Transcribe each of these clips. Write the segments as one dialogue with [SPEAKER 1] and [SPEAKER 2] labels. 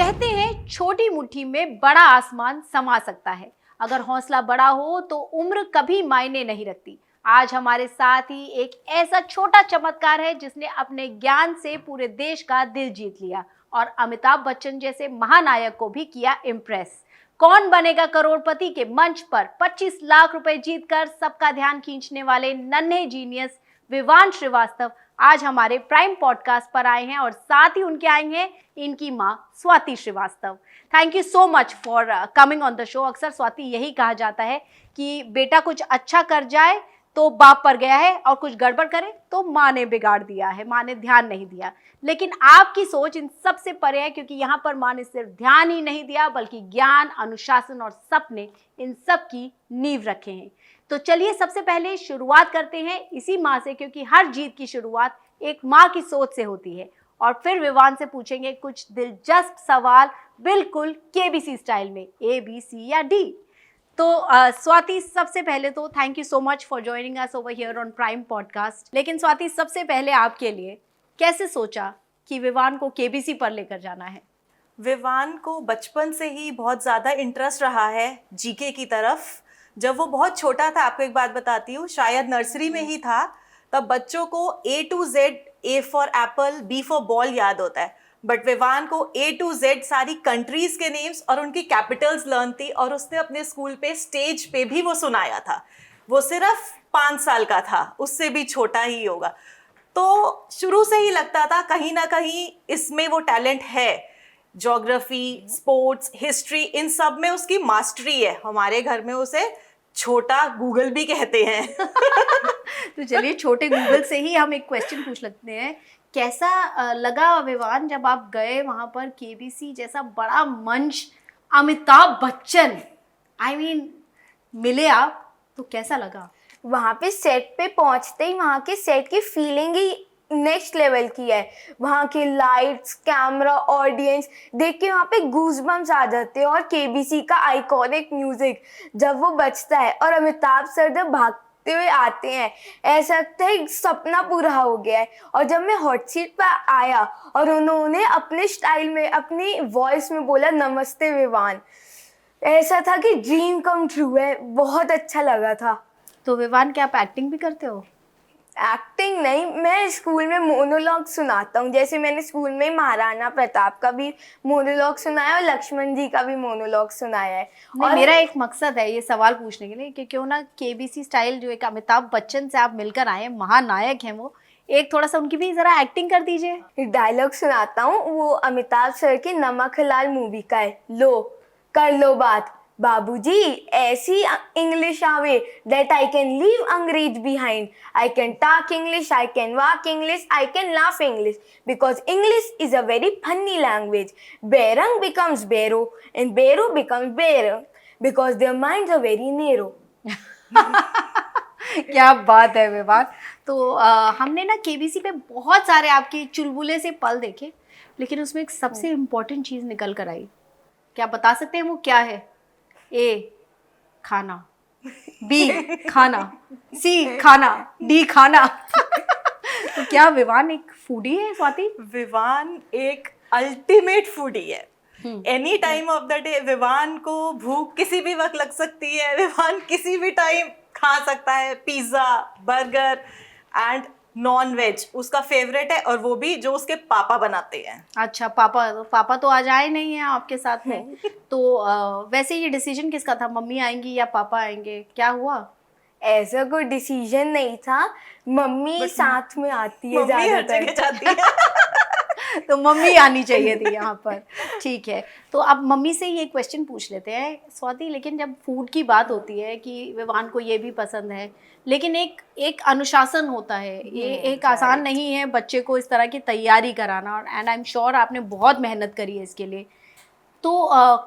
[SPEAKER 1] कहते हैं छोटी मुट्ठी में बड़ा आसमान समा सकता है। अगर हौसला बड़ा हो तो उम्र कभी मायने नहीं रखती। आज हमारे साथ ही एक ऐसा छोटा चमत्कार है जिसने अपने ज्ञान से पूरे देश का दिल जीत लिया और अमिताभ बच्चन जैसे महानायक को भी किया इम्प्रेस। कौन बनेगा करोड़पति के मंच पर 25 लाख रुपए जीतकर सबका ध्यान खींचने वाले नन्हे जीनियस विवान श्रीवास्तव आज हमारे प्राइम पॉडकास्ट पर आए हैं और साथ ही उनके आई हैं इनकी माँ Swati Shrivastava. Thank you so much for coming on the show. अक्सर स्वाति यही कहा जाता है कि बेटा कुछ अच्छा कर जाए तो बाप पर गया है और कुछ गड़बड़ करे तो माँ ने बिगाड़ दिया है, माँ ने ध्यान नहीं दिया। लेकिन आपकी सोच इन सब से परे है, क्योंकि यहाँ पर माँ ने सिर्फ ध्यान ही नहीं दिया बल्कि ज्ञान, अनुशासन और सपने इन सब की नींव रखे हैं। तो चलिए सबसे पहले शुरुआत करते हैं इसी माँ से, क्योंकि हर जीत की शुरुआत एक माँ की सोच से होती है। और फिर विवान से पूछेंगे कुछ दिलचस्प सवाल, बिल्कुल केबीसी स्टाइल में, ए बी सी या डी। तो स्वाति, सबसे पहले तो thank you so much for joining us over here on prime podcast. लेकिन स्वाति, सबसे पहले आपके लिए कैसे सोचा कि विवान को केबीसी पर लेकर जाना है?
[SPEAKER 2] विवान को बचपन से ही बहुत ज़्यादा इंटरेस्ट रहा है जीके की तरफ। जब वो बहुत छोटा था, आपको एक बात बताती हूँ, शायद नर्सरी में ही था, तब बच्चों को A to Z, A for Apple, B for ball याद होता है, बट विवान को A to Z सारी कंट्रीज के नेम्स और उनकी कैपिटल्स लर्न थी और उसने अपने स्कूल पे स्टेज पे भी वो सुनाया था। वो सिर्फ 5 साल का था, उससे भी छोटा ही होगा। तो शुरू से ही लगता था कहीं ना कहीं इसमें वो टैलेंट है। ज्योग्राफी, स्पोर्ट्स, हिस्ट्री, इन सब में उसकी मास्टरी है। हमारे घर में उसे छोटा गूगल भी कहते हैं।
[SPEAKER 1] तो चलिए छोटे गूगल से ही हम एक क्वेश्चन पूछ लेते हैं। कैसा लगा विवान जब आप गए वहां पर, केबीसी जैसा बड़ा मंच, अमिताभ बच्चन, आई मीन मिले आप, तो कैसा लगा?
[SPEAKER 3] वहाँ पे सेट पे पहुँचते ही वहाँ के सेट की फीलिंग ही नेक्स्ट लेवल की है। वहाँ के लाइट्स, कैमरा, ऑडियंस देख के वहाँ पे गूज़बम्स आ जाते हैं। और केबीसी का आइकॉनिक म्यूजिक जब वो बजता है और अमिताभ सर जब भागते हुए आते हैं, ऐसा लगता है सपना पूरा हो गया है। और जब मैं हॉट सीट पर आया और उन्होंने अपने स्टाइल में, अपनी वॉइस में बोला नमस्ते विवान, ऐसा था कि ड्रीम कम ट्रू है। बहुत अच्छा लगा था।
[SPEAKER 1] तो विवान, क्या आप एक्टिंग भी करते हो?
[SPEAKER 3] एक्टिंग नहीं, मैं स्कूल में मोनोलॉग सुनाता हूँ। जैसे मैंने स्कूल में महाराणा प्रताप का भी मोनोलॉग सुनाया और लक्ष्मण जी का भी मोनोलॉग सुनाया है। और
[SPEAKER 1] मेरा एक मकसद है ये सवाल पूछने के लिए कि क्यों ना केबीसी स्टाइल, जो एक अमिताभ बच्चन से आप मिलकर आए, महानायक हैं वो, एक थोड़ा सा उनकी भी जरा एक्टिंग कर दीजिए।
[SPEAKER 3] डायलॉग सुनाता हूँ, वो अमिताभ सर की नमक हलाल मूवी का है। लो कर लो बात बाबूजी, ऐसी इंग्लिश आवे that I can leave अंग्रेज behind. I can talk English, I can walk English, I can laugh English because English is a very funny language. Berang becomes Bero and Bero becomes Berang because their minds are very narrow.
[SPEAKER 1] क्या बात है विवान। तो हमने ना KBC पे बहुत सारे आपके चुलबुले से पल देखे, लेकिन उसमें एक सबसे इम्पोर्टेंट चीज़ निकल कर आई। क्या बता सकते हैं वो क्या है? ए खाना, बी खाना, सी खाना, डी खाना। तो क्या विवान एक फूडी है स्वाति?
[SPEAKER 2] विवान एक अल्टीमेट फूडी है। Any time of the day Vivaan को भूख किसी भी वक्त लग सकती है। विवान किसी भी टाइम खा सकता है pizza, burger and non veg उसका फेवरेट है, और वो भी जो उसके पापा बनाते हैं।
[SPEAKER 1] अच्छा, पापा तो आज आए नहीं हैं आपके साथ में। तो वैसे ये डिसीजन किसका था, मम्मी आएंगी या पापा आएंगे, क्या हुआ?
[SPEAKER 3] ऐसा कोई डिसीजन नहीं था, मम्मी साथ में आती है ज्यादातर।
[SPEAKER 1] तो मम्मी आनी चाहिए थी यहाँ पर। ठीक है, तो अब मम्मी से ये क्वेश्चन पूछ लेते हैं स्वाति। लेकिन जब फूड की बात होती है कि विवान को ये भी पसंद है, लेकिन एक अनुशासन होता है, ये एक आसान नहीं है बच्चे को इस तरह की तैयारी कराना। और एंड आई एम श्योर आपने बहुत मेहनत करी है इसके लिए। तो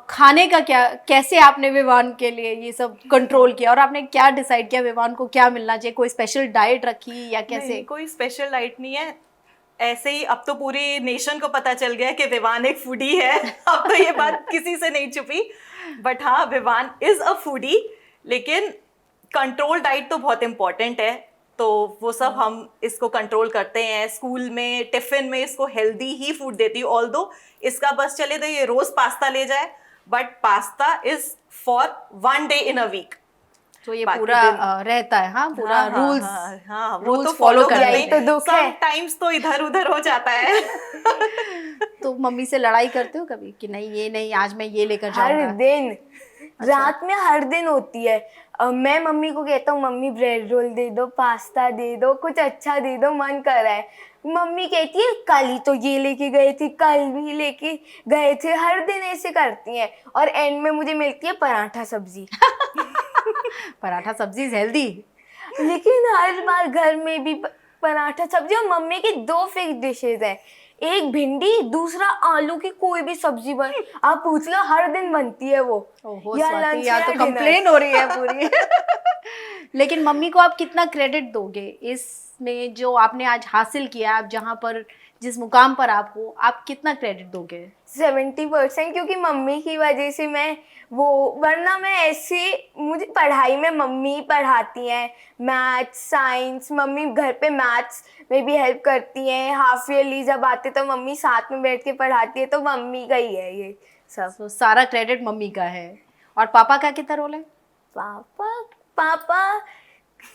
[SPEAKER 1] खाने का क्या, कैसे आपने विवान के लिए ये सब कंट्रोल किया और आपने क्या डिसाइड किया विवान को क्या मिलना चाहिए? कोई स्पेशल डाइट रखी या कैसे?
[SPEAKER 2] नहीं, कोई स्पेशल डाइट नहीं है, ऐसे ही। अब तो पूरी नेशन को पता चल गया कि विवान एक फूडी है। अब तो ये बात किसी से नहीं छुपी। बट हाँ, विवान इज अ फूडी, लेकिन कंट्रोल डाइट तो बहुत इम्पोर्टेंट है। तो वो सब हम इसको कंट्रोल करते हैं। स्कूल में टिफिन में इसको हेल्दी ही फूड देती हूँ, ऑल्दो इसका बस चले तो ये रोज पास्ता ले जाए, but pasta is for 1 day in a week।
[SPEAKER 1] तो ये
[SPEAKER 2] बाकी
[SPEAKER 1] पूरा
[SPEAKER 2] दिन-
[SPEAKER 1] रहता है, हाँ पूरा रूल्स
[SPEAKER 2] हाँ, वो
[SPEAKER 1] rules
[SPEAKER 2] तो
[SPEAKER 1] follow
[SPEAKER 2] फॉलो
[SPEAKER 1] करते
[SPEAKER 2] करते
[SPEAKER 1] हैं।
[SPEAKER 3] तो दुख है।
[SPEAKER 2] समटाइम्स तो इधर उधर हो जाता है।
[SPEAKER 1] तो मम्मी से लड़ाई करते हो कभी कि नहीं ये नहीं, आज मैं ये लेकर
[SPEAKER 3] हर
[SPEAKER 1] जाऊंगा?
[SPEAKER 3] दिन, रात में हर दिन होती है। मैं मम्मी को कहता हूँ मम्मी ब्रेड रोल दे दो, पास्ता दे दो, कुछ अच्छा दे दो, मन कर रहा है। मम्मी कहती है कल ही तो ये लेके गए थे, कल भी लेके गए थे, हर दिन ऐसे करती हैं। और एंड में मुझे मिलती है पराठा सब्जी।
[SPEAKER 1] पराठा सब्जी हेल्दी।
[SPEAKER 3] लेकिन हर बार घर में भी पराठा सब्जी। और मम्मी की 2 फिक्स डिशेज हैं, एक भिंडी, दूसरा आलू की कोई भी सब्जी बन, आप पूछ लो हर दिन बनती है वो।
[SPEAKER 1] ओहो
[SPEAKER 3] या
[SPEAKER 1] स्वाति,
[SPEAKER 3] lunch
[SPEAKER 1] यहाँ
[SPEAKER 3] या
[SPEAKER 1] तो
[SPEAKER 3] dinner।
[SPEAKER 1] कंप्लेन हो रही है पूरी। लेकिन मम्मी को आप कितना क्रेडिट दोगे इसमें जो आपने आज हासिल किया, आप जहाँ पर जिस मुकाम पर आप हो, आप कितना क्रेडिट दोगे?
[SPEAKER 3] 70%, क्योंकि मम्मी की वजह से मैं वो, वरना मैं ऐसे, मुझे पढ़ाई में मम्मी पढ़ाती हैं, मैथ्स साइंस, मम्मी घर पे मैथ्स में भी हेल्प करती हैं, हाफ ईयरली जब आते तो मम्मी साथ में बैठ के पढ़ाती है, तो मम्मी का ही है ये सब।
[SPEAKER 1] तो सारा क्रेडिट मम्मी का है। और पापा का कितना रोल है?
[SPEAKER 3] पापा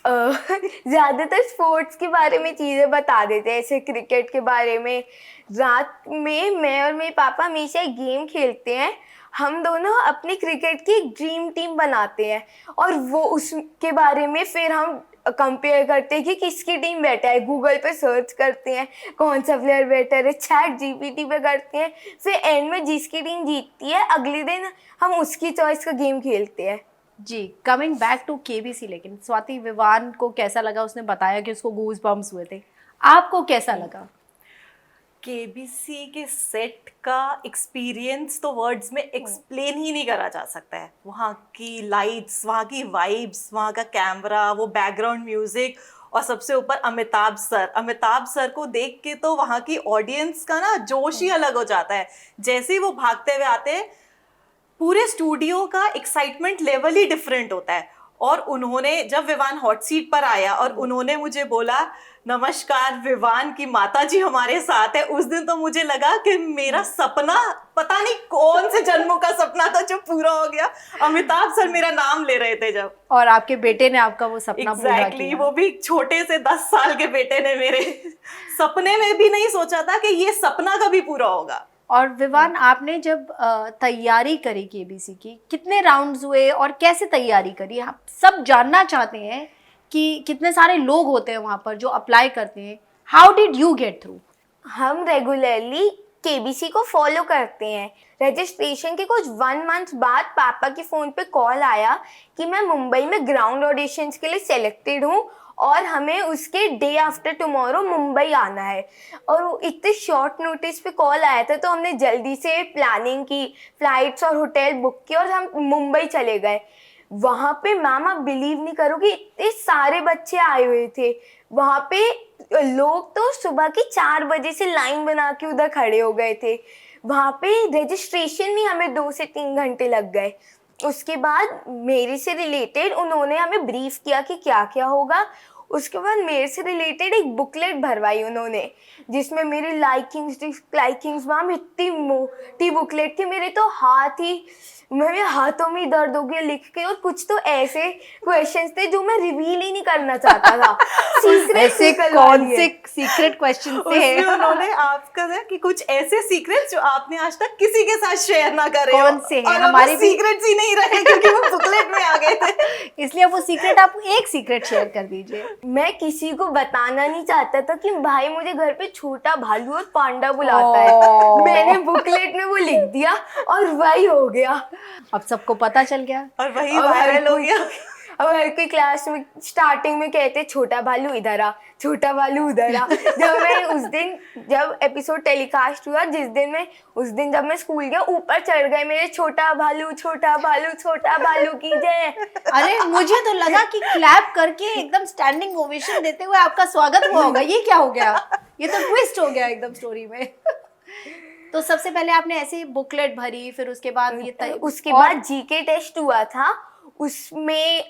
[SPEAKER 3] ज़्यादातर स्पोर्ट्स के बारे में चीज़ें बता देते हैं, ऐसे क्रिकेट के बारे में। रात में मैं और मेरे पापा हमेशा एक गेम खेलते हैं, हम दोनों अपनी क्रिकेट की एक ड्रीम टीम बनाते हैं, और वो उसके बारे में फिर हम कंपेयर करते हैं कि किसकी टीम बेटर है, गूगल पे सर्च करते हैं कौन सा प्लेयर बेटर है, चैट जीपीटी पे करते हैं, फिर एंड में जिसकी टीम जीतती है अगले दिन हम उसकी चॉइस का गेम खेलते हैं।
[SPEAKER 1] जी, कमिंग बैक टू केबीसी, लेकिन स्वाति विवान को कैसा लगा? उसने बताया कि उसको गूज बम्स हुए थे, आपको कैसा लगा?
[SPEAKER 2] केबीसी के सेट का एक्सपीरियंस तो वर्ड्स में एक्सप्लेन ही नहीं करा जा सकता है। वहाँ की लाइट्स, वहाँ की वाइब्स, वहाँ का कैमरा, वो बैकग्राउंड म्यूजिक, और सबसे ऊपर अमिताभ सर को देख के तो वहाँ की ऑडियंस का ना जोश ही अलग हो जाता है। जैसे ही वो भागते हुए आते हैं, पूरे स्टूडियो का एक्साइटमेंट लेवल ही डिफरेंट होता है। और उन्होंने जब विवान हॉट सीट पर आया और उन्होंने मुझे बोला नमस्कार विवान की माता जी हमारे साथ है, उस दिन तो मुझे लगा कि मेरा सपना, पता नहीं कौन से जन्मों का सपना था जो पूरा हो गया। अमिताभ सर मेरा नाम ले रहे थे जब,
[SPEAKER 1] और आपके बेटे ने आपका वो सपना पूरा किया।
[SPEAKER 2] वो भी छोटे से 10 साल के बेटे ने मेरे सपने में भी नहीं सोचा था कि ये सपना कभी पूरा होगा।
[SPEAKER 1] और विवान, आपने जब तैयारी करी केबीसी की, कितने राउंड्स हुए और कैसे तैयारी करी? आप सब जानना चाहते हैं कि कितने सारे लोग होते हैं वहाँ पर जो अप्लाई करते हैं। How did you get through?
[SPEAKER 3] हम रेगुलरली केबीसी को फॉलो करते हैं। रजिस्ट्रेशन के कुछ 1 मंथ बाद पापा के फ़ोन पे कॉल आया कि मैं मुंबई में ग्राउंड ऑडिशंस के लिए सेलेक्टेड हूँ और हमें उसके डे आफ्टर टुमारो मुंबई आना है। और वो इतने शॉर्ट नोटिस पे कॉल आया था, तो हमने जल्दी से प्लानिंग की, फ्लाइट्स और होटल बुक किए और हम मुंबई चले गए। वहाँ पे मैम आप बिलीव नहीं करोगे, इतने सारे बच्चे आए हुए थे। वहाँ पे लोग तो सुबह की 4 बजे से लाइन बना के उधर खड़े हो गए थे। वहाँ पे रजिस्ट्रेशन में हमें 2 से 3 घंटे लग गए। उसके बाद मेरे से रिलेटेड उन्होंने हमें ब्रीफ किया कि क्या क्या होगा। उसके बाद मेरे से रिलेटेड एक बुकलेट भरवाई उन्होंने, जिसमें मेरी लाइकिंग्स मैम इतनी मोटी बुकलेट थी, मेरे हाथों में दर्द हो गया लिख के। और कुछ तो ऐसे क्वेश्चंस थे जो मैं रिवील ही नहीं करना चाहता था।
[SPEAKER 1] ऐसे कौन से सीक्रेट क्वेश्चन थे?
[SPEAKER 2] उन्होंने आपका था कि कुछ ऐसे सीक्रेट्स जो आपने आज तक किसी के साथ शेयर ना करे,
[SPEAKER 1] कौन से हैं?
[SPEAKER 2] और
[SPEAKER 1] हमारे भी
[SPEAKER 2] सीक्रेट्स ही नहीं रहे क्योंकि वो बुकलेट में आ गए थे।
[SPEAKER 1] इसलिए वो सीक्रेट, आप एक सीक्रेट शेयर कर दीजिए।
[SPEAKER 3] मैं किसी को बताना नहीं चाहता था कि भाई मुझे घर पे छोटा भालू और पांडा बुलाता है। मैंने बुकलेट में वो लिख दिया और वही हो गया।
[SPEAKER 1] अब सबको पता चल गया
[SPEAKER 2] और वही वायरल हो गया।
[SPEAKER 3] अब हर कोई क्लास में स्टार्टिंग में कहते छोटा भालू इधर आ, छोटा भालू उधर आ। जब एपिसोड टेलीकास्ट हुआ, उस दिन जब मैं स्कूल गया, ऊपर चढ़ गए मेरे छोटा भालू की जय।
[SPEAKER 1] अरे मुझे तो लगा कि क्लैप करके एकदम स्टैंडिंग ओवेशन देते हुए आपका स्वागत हुआ होगा। ये क्या हो गया? ये तो ट्विस्ट हो गया एकदम स्टोरी में। तो सबसे पहले आपने ऐसे बुकलेट भरी, फिर उसके बाद
[SPEAKER 3] उसके बाद जीके टेस्ट हुआ था। उसमें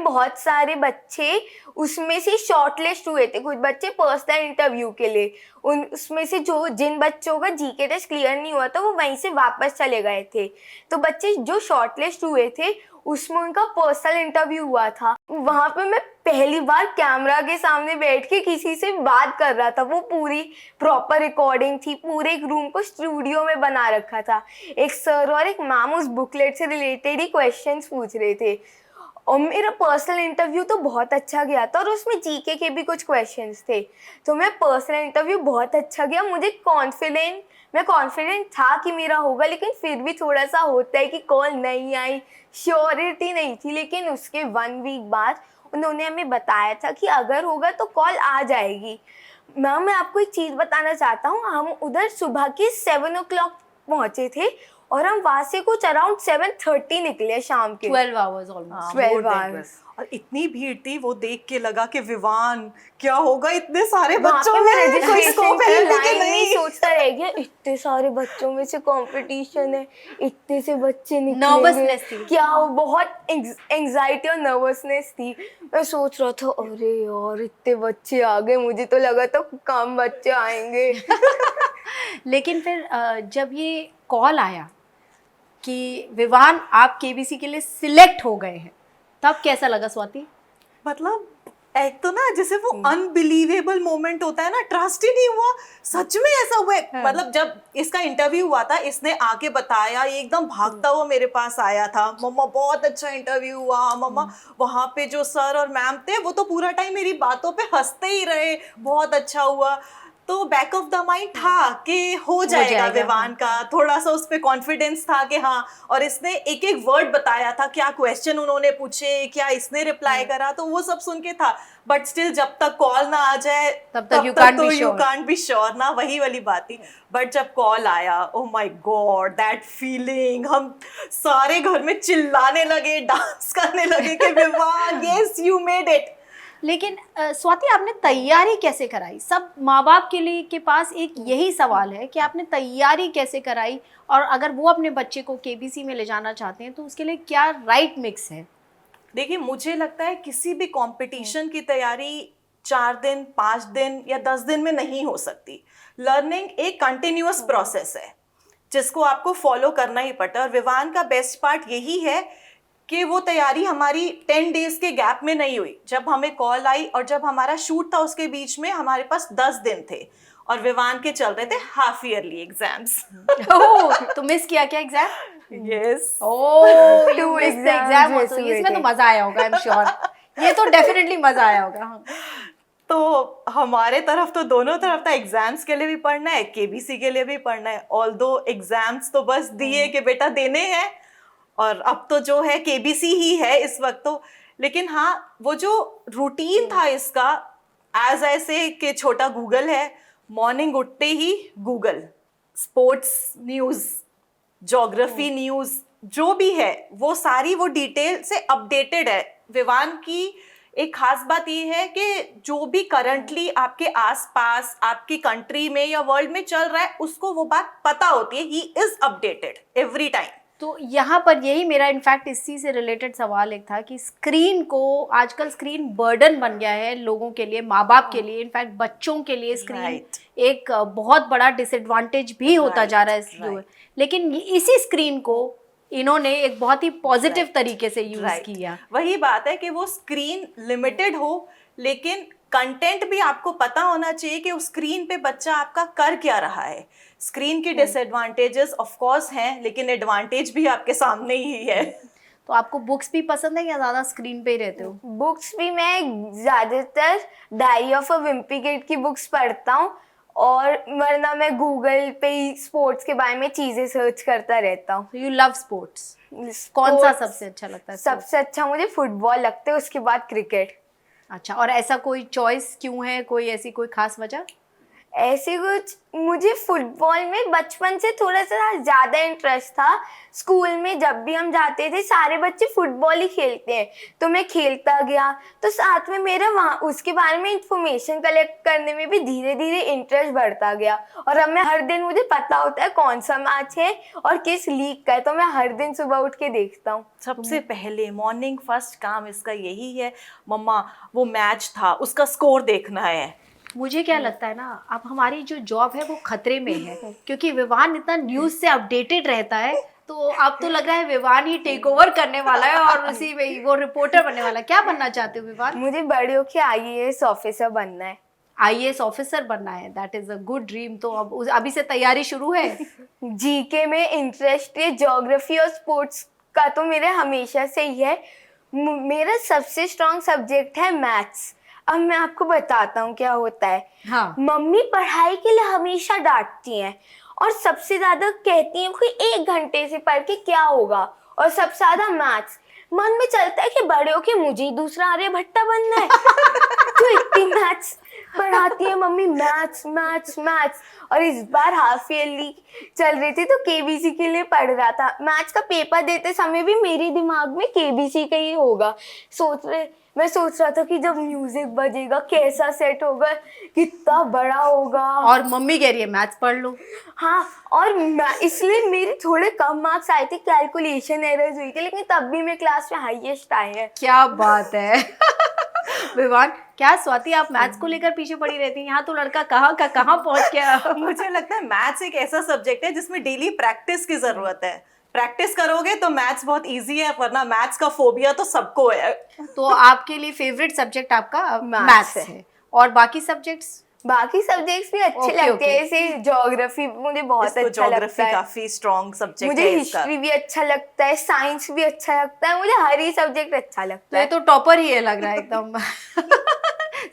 [SPEAKER 3] बहुत सारे बच्चे उसमें से शॉर्टलिस्ट हुए थे, कुछ बच्चे पर्सनल इंटरव्यू के लिए। उसमें से जिन बच्चों का जीके टेस्ट क्लियर नहीं हुआ था वो वहीं से वापस चले गए थे। तो बच्चे जो शॉर्टलिस्ट हुए थे उसमें उनका पर्सनल इंटरव्यू हुआ था। वहाँ पे मैं पहली बार कैमरा के सामने बैठ के किसी से बात कर रहा था। वो पूरी प्रॉपर रिकॉर्डिंग थी, पूरे एक रूम को स्टूडियो में बना रखा था। एक सर और एक मैम उस बुकलेट से रिलेटेड ही क्वेश्चंस पूछ रहे थे और मेरा पर्सनल इंटरव्यू तो बहुत अच्छा गया था और उसमें जीके के भी कुछ क्वेश्चंस थे। तो मैं पर्सनल इंटरव्यू बहुत अच्छा गया, मैं कॉन्फिडेंट था कि मेरा होगा, लेकिन फिर भी थोड़ा सा होता है कि कॉल नहीं आई, श्योरिटी नहीं थी। लेकिन उसके 1 वीक बाद उन्होंने हमें बताया था कि अगर होगा तो कॉल आ जाएगी। मैम मैं आपको एक चीज़ बताना चाहता हूँ, हम उधर सुबह के 7 o'clock पहुँचे थे और हम वहाँ से कुछ अराउंड 7:30 निकले शाम के।
[SPEAKER 1] 12 आवर्स ऑलमोस्ट।
[SPEAKER 3] 12 hours।
[SPEAKER 2] और इतनी भीड़ थी, वो देख के लगा कि विवान क्या होगा इतने सारे
[SPEAKER 3] वहाँ
[SPEAKER 2] बच्चों
[SPEAKER 3] पे
[SPEAKER 2] में,
[SPEAKER 3] मैं
[SPEAKER 2] कोई
[SPEAKER 3] registration
[SPEAKER 2] स्कोप
[SPEAKER 3] की
[SPEAKER 2] है भी कि
[SPEAKER 3] लाइन में ही
[SPEAKER 2] नहीं।
[SPEAKER 3] सोचता रह गया, इतने सारे बच्चों में से कंपटीशन है, इतने से बच्चे निकलेंगे,
[SPEAKER 1] Nervousness थी।
[SPEAKER 3] क्या हो, बहुत एंजाइटी और नर्वसनेस थी। मैं सोच रहा था अरे यार इतने बच्चे आ गए, मुझे तो लगा था कम बच्चे आएंगे।
[SPEAKER 1] लेकिन फिर जब ये कॉल आया कि विवान आप केबीसी के लिए सिलेक्ट हो गए हैं, तब कैसा लगा स्वाति?
[SPEAKER 2] मतलब एक तो ना जैसे वो अनबिलीवेबल मोमेंट होता है ना, ट्रस्ट ही नहीं हुआ, सच में ऐसा हुआ है।
[SPEAKER 1] हाँ।
[SPEAKER 2] मतलब जब इसका इंटरव्यू हुआ था, इसने आके बताया, ये एकदम भागता हुआ मेरे पास आया था, मम्मा बहुत अच्छा इंटरव्यू हुआ मम्मा। वहाँ पे जो सर और मैम थे वो तो पूरा टाइम मेरी बातों पे हंसते ही रहे, बहुत अच्छा हुआ। तो बैक ऑफ द माइंड था कि हो जाएगा विवान का, थोड़ा सा उस पर कॉन्फिडेंस था कि हाँ। और इसने एक एक वर्ड बताया था, क्या क्वेश्चन उन्होंने पूछे, क्या इसने रिप्लाई करा, तो वो सब सुन के था। बट स्टिल जब तक कॉल ना आ जाए
[SPEAKER 1] तब तक you can't be
[SPEAKER 2] you
[SPEAKER 1] sure।
[SPEAKER 2] Can't be sure ना, वही वाली बात थी। बट जब कॉल आया, oh my God that feeling, हम सारे घर में चिल्लाने लगे, डांस करने लगे कि Vivaan yes you made it.
[SPEAKER 1] लेकिन स्वाति आपने तैयारी कैसे कराई? सब माँ बाप के लिए के पास एक यही सवाल है कि आपने तैयारी कैसे कराई, और अगर वो अपने बच्चे को केबीसी में ले जाना चाहते हैं तो उसके लिए क्या राइट मिक्स है?
[SPEAKER 2] देखिए मुझे लगता है किसी भी कंपटीशन की तैयारी 4 दिन 5 दिन या 10 दिन में नहीं हो सकती। लर्निंग एक कंटिन्यूअस प्रोसेस है जिसको आपको फॉलो करना ही पड़ता है। और विवान का बेस्ट पार्ट यही है कि वो तैयारी हमारी 10 डेज के गैप में नहीं हुई। जब हमें कॉल आई और जब हमारा शूट था उसके बीच में हमारे पास 10 दिन थे और विवान के चल रहे थे हाफ ईयरली एग्जाम्स।
[SPEAKER 1] तो मिस किया क्या exam?
[SPEAKER 2] Yes.
[SPEAKER 1] Oh you
[SPEAKER 3] Two
[SPEAKER 1] miss the
[SPEAKER 3] exams
[SPEAKER 1] exam
[SPEAKER 3] miss
[SPEAKER 1] also.
[SPEAKER 3] हुए
[SPEAKER 1] इसमें तो
[SPEAKER 3] थे।
[SPEAKER 1] मजा आया होगा, आई एम श्योर। ये तो डेफिनेटली मजा आया होगा। हाँ।
[SPEAKER 2] तो हमारे तरफ तो दोनों तरफ था, एग्जाम्स के लिए भी पढ़ना है, केबीसी के लिए भी पढ़ना है। ऑल्दो एग्जाम्स तो बस दिए कि बेटा देने हैं, और अब तो जो है केबीसी ही है इस वक्त तो। लेकिन हाँ वो जो रूटीन था इसका, एज ऐसे कि छोटा गूगल है, मॉर्निंग उठते ही Google, sports news, geography news, जो भी है वो सारी वो डिटेल से अपडेटेड है। विवान की एक खास बात ये है कि जो भी करंटली आपके आसपास आपकी कंट्री में या वर्ल्ड में चल रहा है उसको वो बात पता होती है। He is updated every time.
[SPEAKER 1] तो यहाँ पर यही मेरा इनफैक्ट इसी से रिलेटेड सवाल एक था कि स्क्रीन को, आजकल स्क्रीन बर्डन बन गया है लोगों के लिए, माँ बाप के लिए, इनफैक्ट बच्चों के लिए स्क्रीन
[SPEAKER 2] Right.
[SPEAKER 1] एक बहुत बड़ा डिसएडवांटेज भी होता जा रहा है
[SPEAKER 2] Right.
[SPEAKER 1] लेकिन इसी स्क्रीन को इन्होंने एक बहुत ही पॉजिटिव तरीके से यूज
[SPEAKER 2] Right.
[SPEAKER 1] किया।
[SPEAKER 2] वही बात है कि वो स्क्रीन लिमिटेड हो लेकिन कंटेंट भी आपको पता होना चाहिए कि उस स्क्रीन पे बच्चा आपका कर क्या रहा है। स्क्रीन के डिसएडवांटेजेस ऑफ कोर्स हैं लेकिन एडवांटेज भी आपके सामने ही है।
[SPEAKER 1] तो आपको बुक्स भी पसंद है या ज़्यादा स्क्रीन पे ही रहते हो?
[SPEAKER 3] बुक्स भी मैं ज़्यादातर diary of a Wimpy kid की बुक्स पढ़ता हूँ, और वरना मैं गूगल पे ही स्पोर्ट्स के बारे में चीज़ें सर्च करता रहता हूँ।
[SPEAKER 1] You love sports. कौन सा सबसे अच्छा लगता है?
[SPEAKER 3] सबसे अच्छा मुझे फुटबॉल लगता है, उसके बाद क्रिकेट।
[SPEAKER 1] अच्छा, और ऐसा कोई चॉइस क्यों है? कोई ऐसी कोई खास वजह?
[SPEAKER 3] ऐसे कुछ, मुझे फुटबॉल में बचपन से थोड़ा सा ज़्यादा इंटरेस्ट था। स्कूल में जब भी हम जाते थे सारे बच्चे फुटबॉल ही खेलते हैं, तो मैं खेलता गया, तो साथ में मेरा वहाँ उसके बारे में इंफॉर्मेशन कलेक्ट करने में भी धीरे धीरे इंटरेस्ट बढ़ता गया। और अब मैं हर दिन, मुझे पता होता है कौन सा मैच है और किस लीग का है, तो मैं हर दिन सुबह उठ के देखता हूँ।
[SPEAKER 2] सबसे पहले मॉर्निंग फर्स्ट काम इसका यही है, मम्मा वो मैच था उसका स्कोर देखना है।
[SPEAKER 1] मुझे क्या लगता है ना, अब हमारी जो जॉब है वो खतरे में है, क्योंकि विवान इतना न्यूज से अपडेटेड रहता है, तो अब तो लग रहा है विवान ही टेक ओवर करने वाला है और उसी में ही वो रिपोर्टर बनने वाला है। क्या बनना चाहते हो विवान?
[SPEAKER 3] मुझे बड़े होके IAS ऑफिसर बनना है।
[SPEAKER 1] IAS ऑफिसर बनना है, that is a good dream. तो अब अभी से तैयारी शुरू है?
[SPEAKER 3] GK में इंटरेस्ट है, ज्योग्राफी और स्पोर्ट्स का तो मेरे हमेशा से ही है। मेरा सबसे स्ट्रॉन्ग सब्जेक्ट है मैथ्स। अब मैं आपको बताता हूँ क्या होता है।
[SPEAKER 1] हाँ।
[SPEAKER 3] मम्मी पढ़ाई के लिए हमेशा डांटती हैं और सबसे ज्यादा कहती हैं कि 1 घंटे से पढ़ के क्या होगा, और सबसे ज्यादा मैथ्स। मन में चलता है कि बड़े होके मुझे ही दूसरा आर्यभट्टा बनना है। तो इतनी मैथ्स पढ़ाती है मम्मी, मैथ्स मैथ्स मैथ्स। और इस बार हाफ ईयरली चल रही थी तो KBC के लिए पढ़ रहा था। मैथ्स का पेपर देते समय भी मेरे दिमाग में KBC का ही होगा। मैं सोच रहा था कि जब म्यूजिक बजेगा कैसा सेट होगा, कितना बड़ा होगा।
[SPEAKER 1] और मम्मी कह रही है मैथ्स पढ़ लो।
[SPEAKER 3] हाँ, और इसलिए मेरे थोड़े कम मार्क्स आए थे, कैलकुलेशन एरर्स हुई थी, लेकिन तब भी मैं क्लास में हाईएस्ट आए हैं।
[SPEAKER 1] क्या बात है। विवान, क्या स्वाति आप मैथ्स को लेकर पीछे पड़ी रहती हैं? यहाँ तो लड़का कहाँ का कहाँ पहुँच गया।
[SPEAKER 2] मुझे लगता है मैथ्स एक ऐसा सब्जेक्ट है जिसमें डेली प्रैक्टिस की जरूरत है। प्रैक्टिस करोगे तो मैथ्स बहुत इजी है, वरना मैथ्स का फोबिया तो सबको है।
[SPEAKER 1] तो आपके लिए फेवरेट सब्जेक्ट आपका मैथ्स है, और बाकी सब्जेक्ट्स?
[SPEAKER 3] बाकी सब्जेक्ट्स भी अच्छे
[SPEAKER 1] Okay,
[SPEAKER 3] लगते हैं।
[SPEAKER 1] okay.
[SPEAKER 3] जैसे ज्योग्राफी मुझे बहुत अच्छा
[SPEAKER 2] ज्योग्राफी
[SPEAKER 3] लगता है,
[SPEAKER 2] काफी स्ट्रॉन्ग सब्जेक्ट
[SPEAKER 3] मुझे
[SPEAKER 2] है इसका।
[SPEAKER 3] हिस्ट्री भी अच्छा लगता है, साइंस भी अच्छा लगता है, मुझे हर ही सब्जेक्ट अच्छा
[SPEAKER 1] तो
[SPEAKER 3] लगता
[SPEAKER 1] ये
[SPEAKER 3] है।
[SPEAKER 1] तो टॉपर ही है लग रहा है एकदम।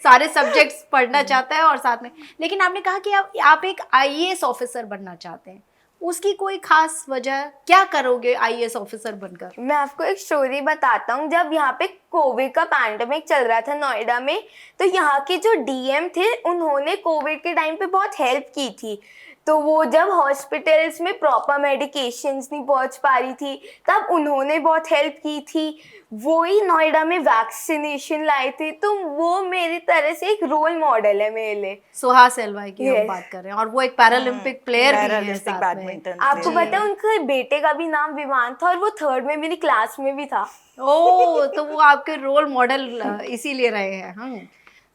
[SPEAKER 1] सारे सब्जेक्ट्स पढ़ना चाहता है और साथ में, लेकिन आपने कहा कि आप एक IAS ऑफिसर बनना चाहते हैं, उसकी कोई खास वजह? क्या करोगे IAS ऑफिसर बनकर?
[SPEAKER 3] मैं आपको एक स्टोरी बताता हूँ। जब यहाँ पे कोविड का पैंडेमिक चल रहा था नोएडा में, तो यहाँ के जो DM थे उन्होंने कोविड के टाइम पे बहुत हेल्प की थी। तो वो जब हॉस्पिटल्स में प्रॉपर मेडिकेशंस नहीं पहुँच पा रही थी, तब उन्होंने बहुत हेल्प की थी। वो ही नोएडा में वैक्सीनेशन लाए थे, तो वो मेरी तरह से एक रोल मॉडल है मेरे लिए।
[SPEAKER 1] सुहास एलवाई की हम
[SPEAKER 3] Yes.
[SPEAKER 1] बात कर रहे हैं, और वो एक पैरालंपिक प्लेयर भी है
[SPEAKER 2] पैरालिम्पिक
[SPEAKER 1] साथ में।
[SPEAKER 2] बैडमिंटन
[SPEAKER 3] आपको
[SPEAKER 2] प्लेयर।
[SPEAKER 3] पता है उनके बेटे का भी नाम विवान था, और वो 3rd में मेरी क्लास में भी था।
[SPEAKER 1] ओ, तो वो आपके रोल मॉडल इसीलिए रहे हैं। हम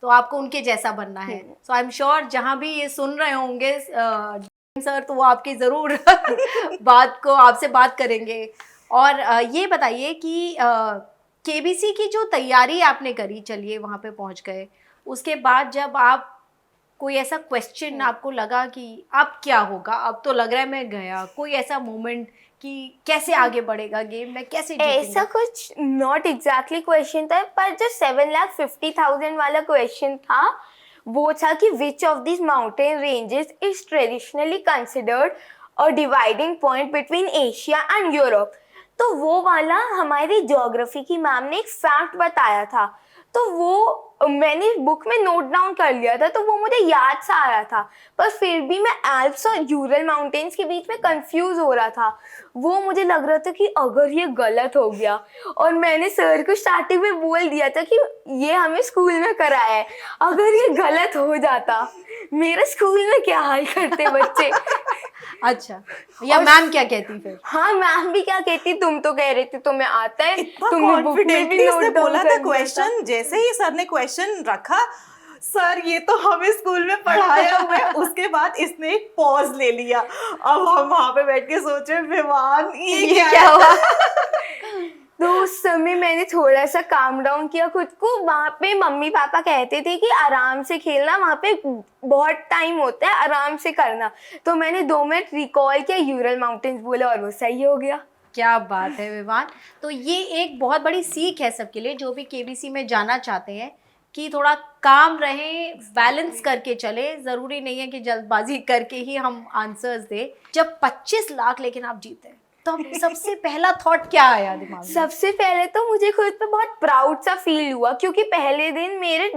[SPEAKER 1] तो आपको उनके जैसा बनना है। सो आई एम श्योर जहाँ भी ये सुन रहे होंगे सर, तो वो आपकी जरूर आपसे बात करेंगे। और ये बताइए कि KBC की जो तैयारी आपने करी, चलिए वहाँ पे पहुँच गए, उसके बाद जब आप कोई ऐसा क्वेश्चन आपको लगा कि अब क्या होगा, अब तो लग रहा है मैं गया, कोई ऐसा मोमेंट कि कैसे आगे बढ़ेगा गेम, मैं कैसे
[SPEAKER 3] ऐसा
[SPEAKER 1] जीतूंगा?
[SPEAKER 3] कुछ नॉट एग्जैक्टली क्वेश्चन था, पर जो 7,50,000 वाला क्वेश्चन था वो था कि which of this mountain ranges is traditionally considered a dividing point between Asia and Europe. तो वो वाला हमारी ज्योग्राफी की मैम ने एक फैक्ट बताया था, तो वो मैंने बुक में नोट डाउन कर लिया था, तो वो मुझे याद सा आ रहा था, पर फिर भी मैं एल्प्स और यूरल माउंटेन्स के बीच में कंफ्यूज हो रहा था। वो मुझे लग रहा था कि अगर ये गलत हो गया, और मैंने सर को स्टार्टिंग में बोल दिया था कि ये हमें स्कूल में कराया है, अगर ये गलत हो जाता मेरे स्कूल में क्या हाल करते बच्चे।
[SPEAKER 1] अच्छा, या मैम क्या कहती फिर?
[SPEAKER 3] हाँ, मैम भी क्या कहती, तुम तो कह रहे थे तुम्हें आता है,
[SPEAKER 2] इतना
[SPEAKER 3] तुमने बुक में भी
[SPEAKER 2] कॉन्फिडेंटली
[SPEAKER 3] नोट
[SPEAKER 2] उसने
[SPEAKER 3] डाउन
[SPEAKER 2] बोला
[SPEAKER 3] कर
[SPEAKER 2] था
[SPEAKER 3] दिया
[SPEAKER 2] क्वेश्चन। जैसे ही सर ने क्वेश्चन रखा, सर ये तो हमें स्कूल में पढ़ाया हुआ है, उसके बाद इसने एक पॉज ले लिया। अब हम वहां पे बैठ के सोचे विवान ये क्या
[SPEAKER 1] हुआ?
[SPEAKER 3] तो उस समय मैंने थोड़ा सा काम डाउन किया खुद को। वहाँ पे मम्मी पापा कहते थे कि आराम से खेलना, वहाँ पे बहुत टाइम होता है, आराम से करना। तो मैंने 2 मिनट रिकॉल किया, यूरल माउंटेन्स बोला, और वो सही हो गया।
[SPEAKER 1] क्या बात है विवान। तो ये एक बहुत बड़ी सीख है सबके लिए जो भी KBC में जाना चाहते हैं, कि थोड़ा काम रहे, बैलेंस करके चले। ज़रूरी नहीं है कि जल्दबाजी करके ही हम आंसर्स दे। जब 25 लाख लेकिन आप जीते, तब सबसे पहला थॉट क्या आया दिमाग में?
[SPEAKER 3] सबसे पहले तो मुझे खुद पे बहुत प्राउड सा फील हुआ, क्योंकि पहले दिन मेरे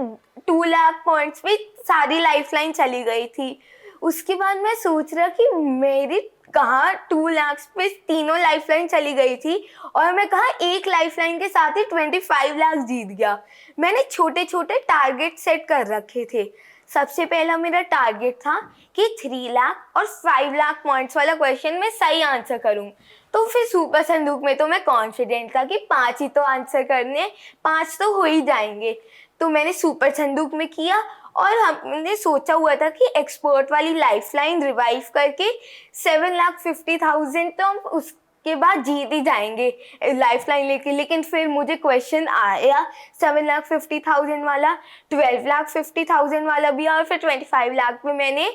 [SPEAKER 3] 2 लाख पॉइंट्स पे सारी लाइफलाइन चली गई थी। उसके बाद मैं सोच रहा कि मेरी कहाँ 2 लाख पे तीनों लाइफलाइन चली गई थी और मैं कहाँ एक लाइफलाइन के साथ ही 25 लाख जीत गया। मैंने छोटे छोटे टारगेट सेट कर रखे थे। सबसे पहला मेरा टारगेट था कि 3 लाख और 5 लाख पॉइंट्स वाला क्वेश्चन मैं सही आंसर करूं। तो फिर सुपर संदूक में तो मैं कॉन्फिडेंट था कि 5 ही तो आंसर करने, 5 तो हो ही जाएंगे। तो मैंने सुपर संदूक में किया और हमने सोचा हुआ था कि एक्सपर्ट वाली लाइफलाइन रिवाइव करके 7,50,000 तो हम उसके बाद जीत ही जाएंगे लाइफलाइन लेके। लेकिन फिर मुझे क्वेश्चन आया 7,50,000 वाला, 12,50,000 वाला भी और फिर 25 लाख में मैंने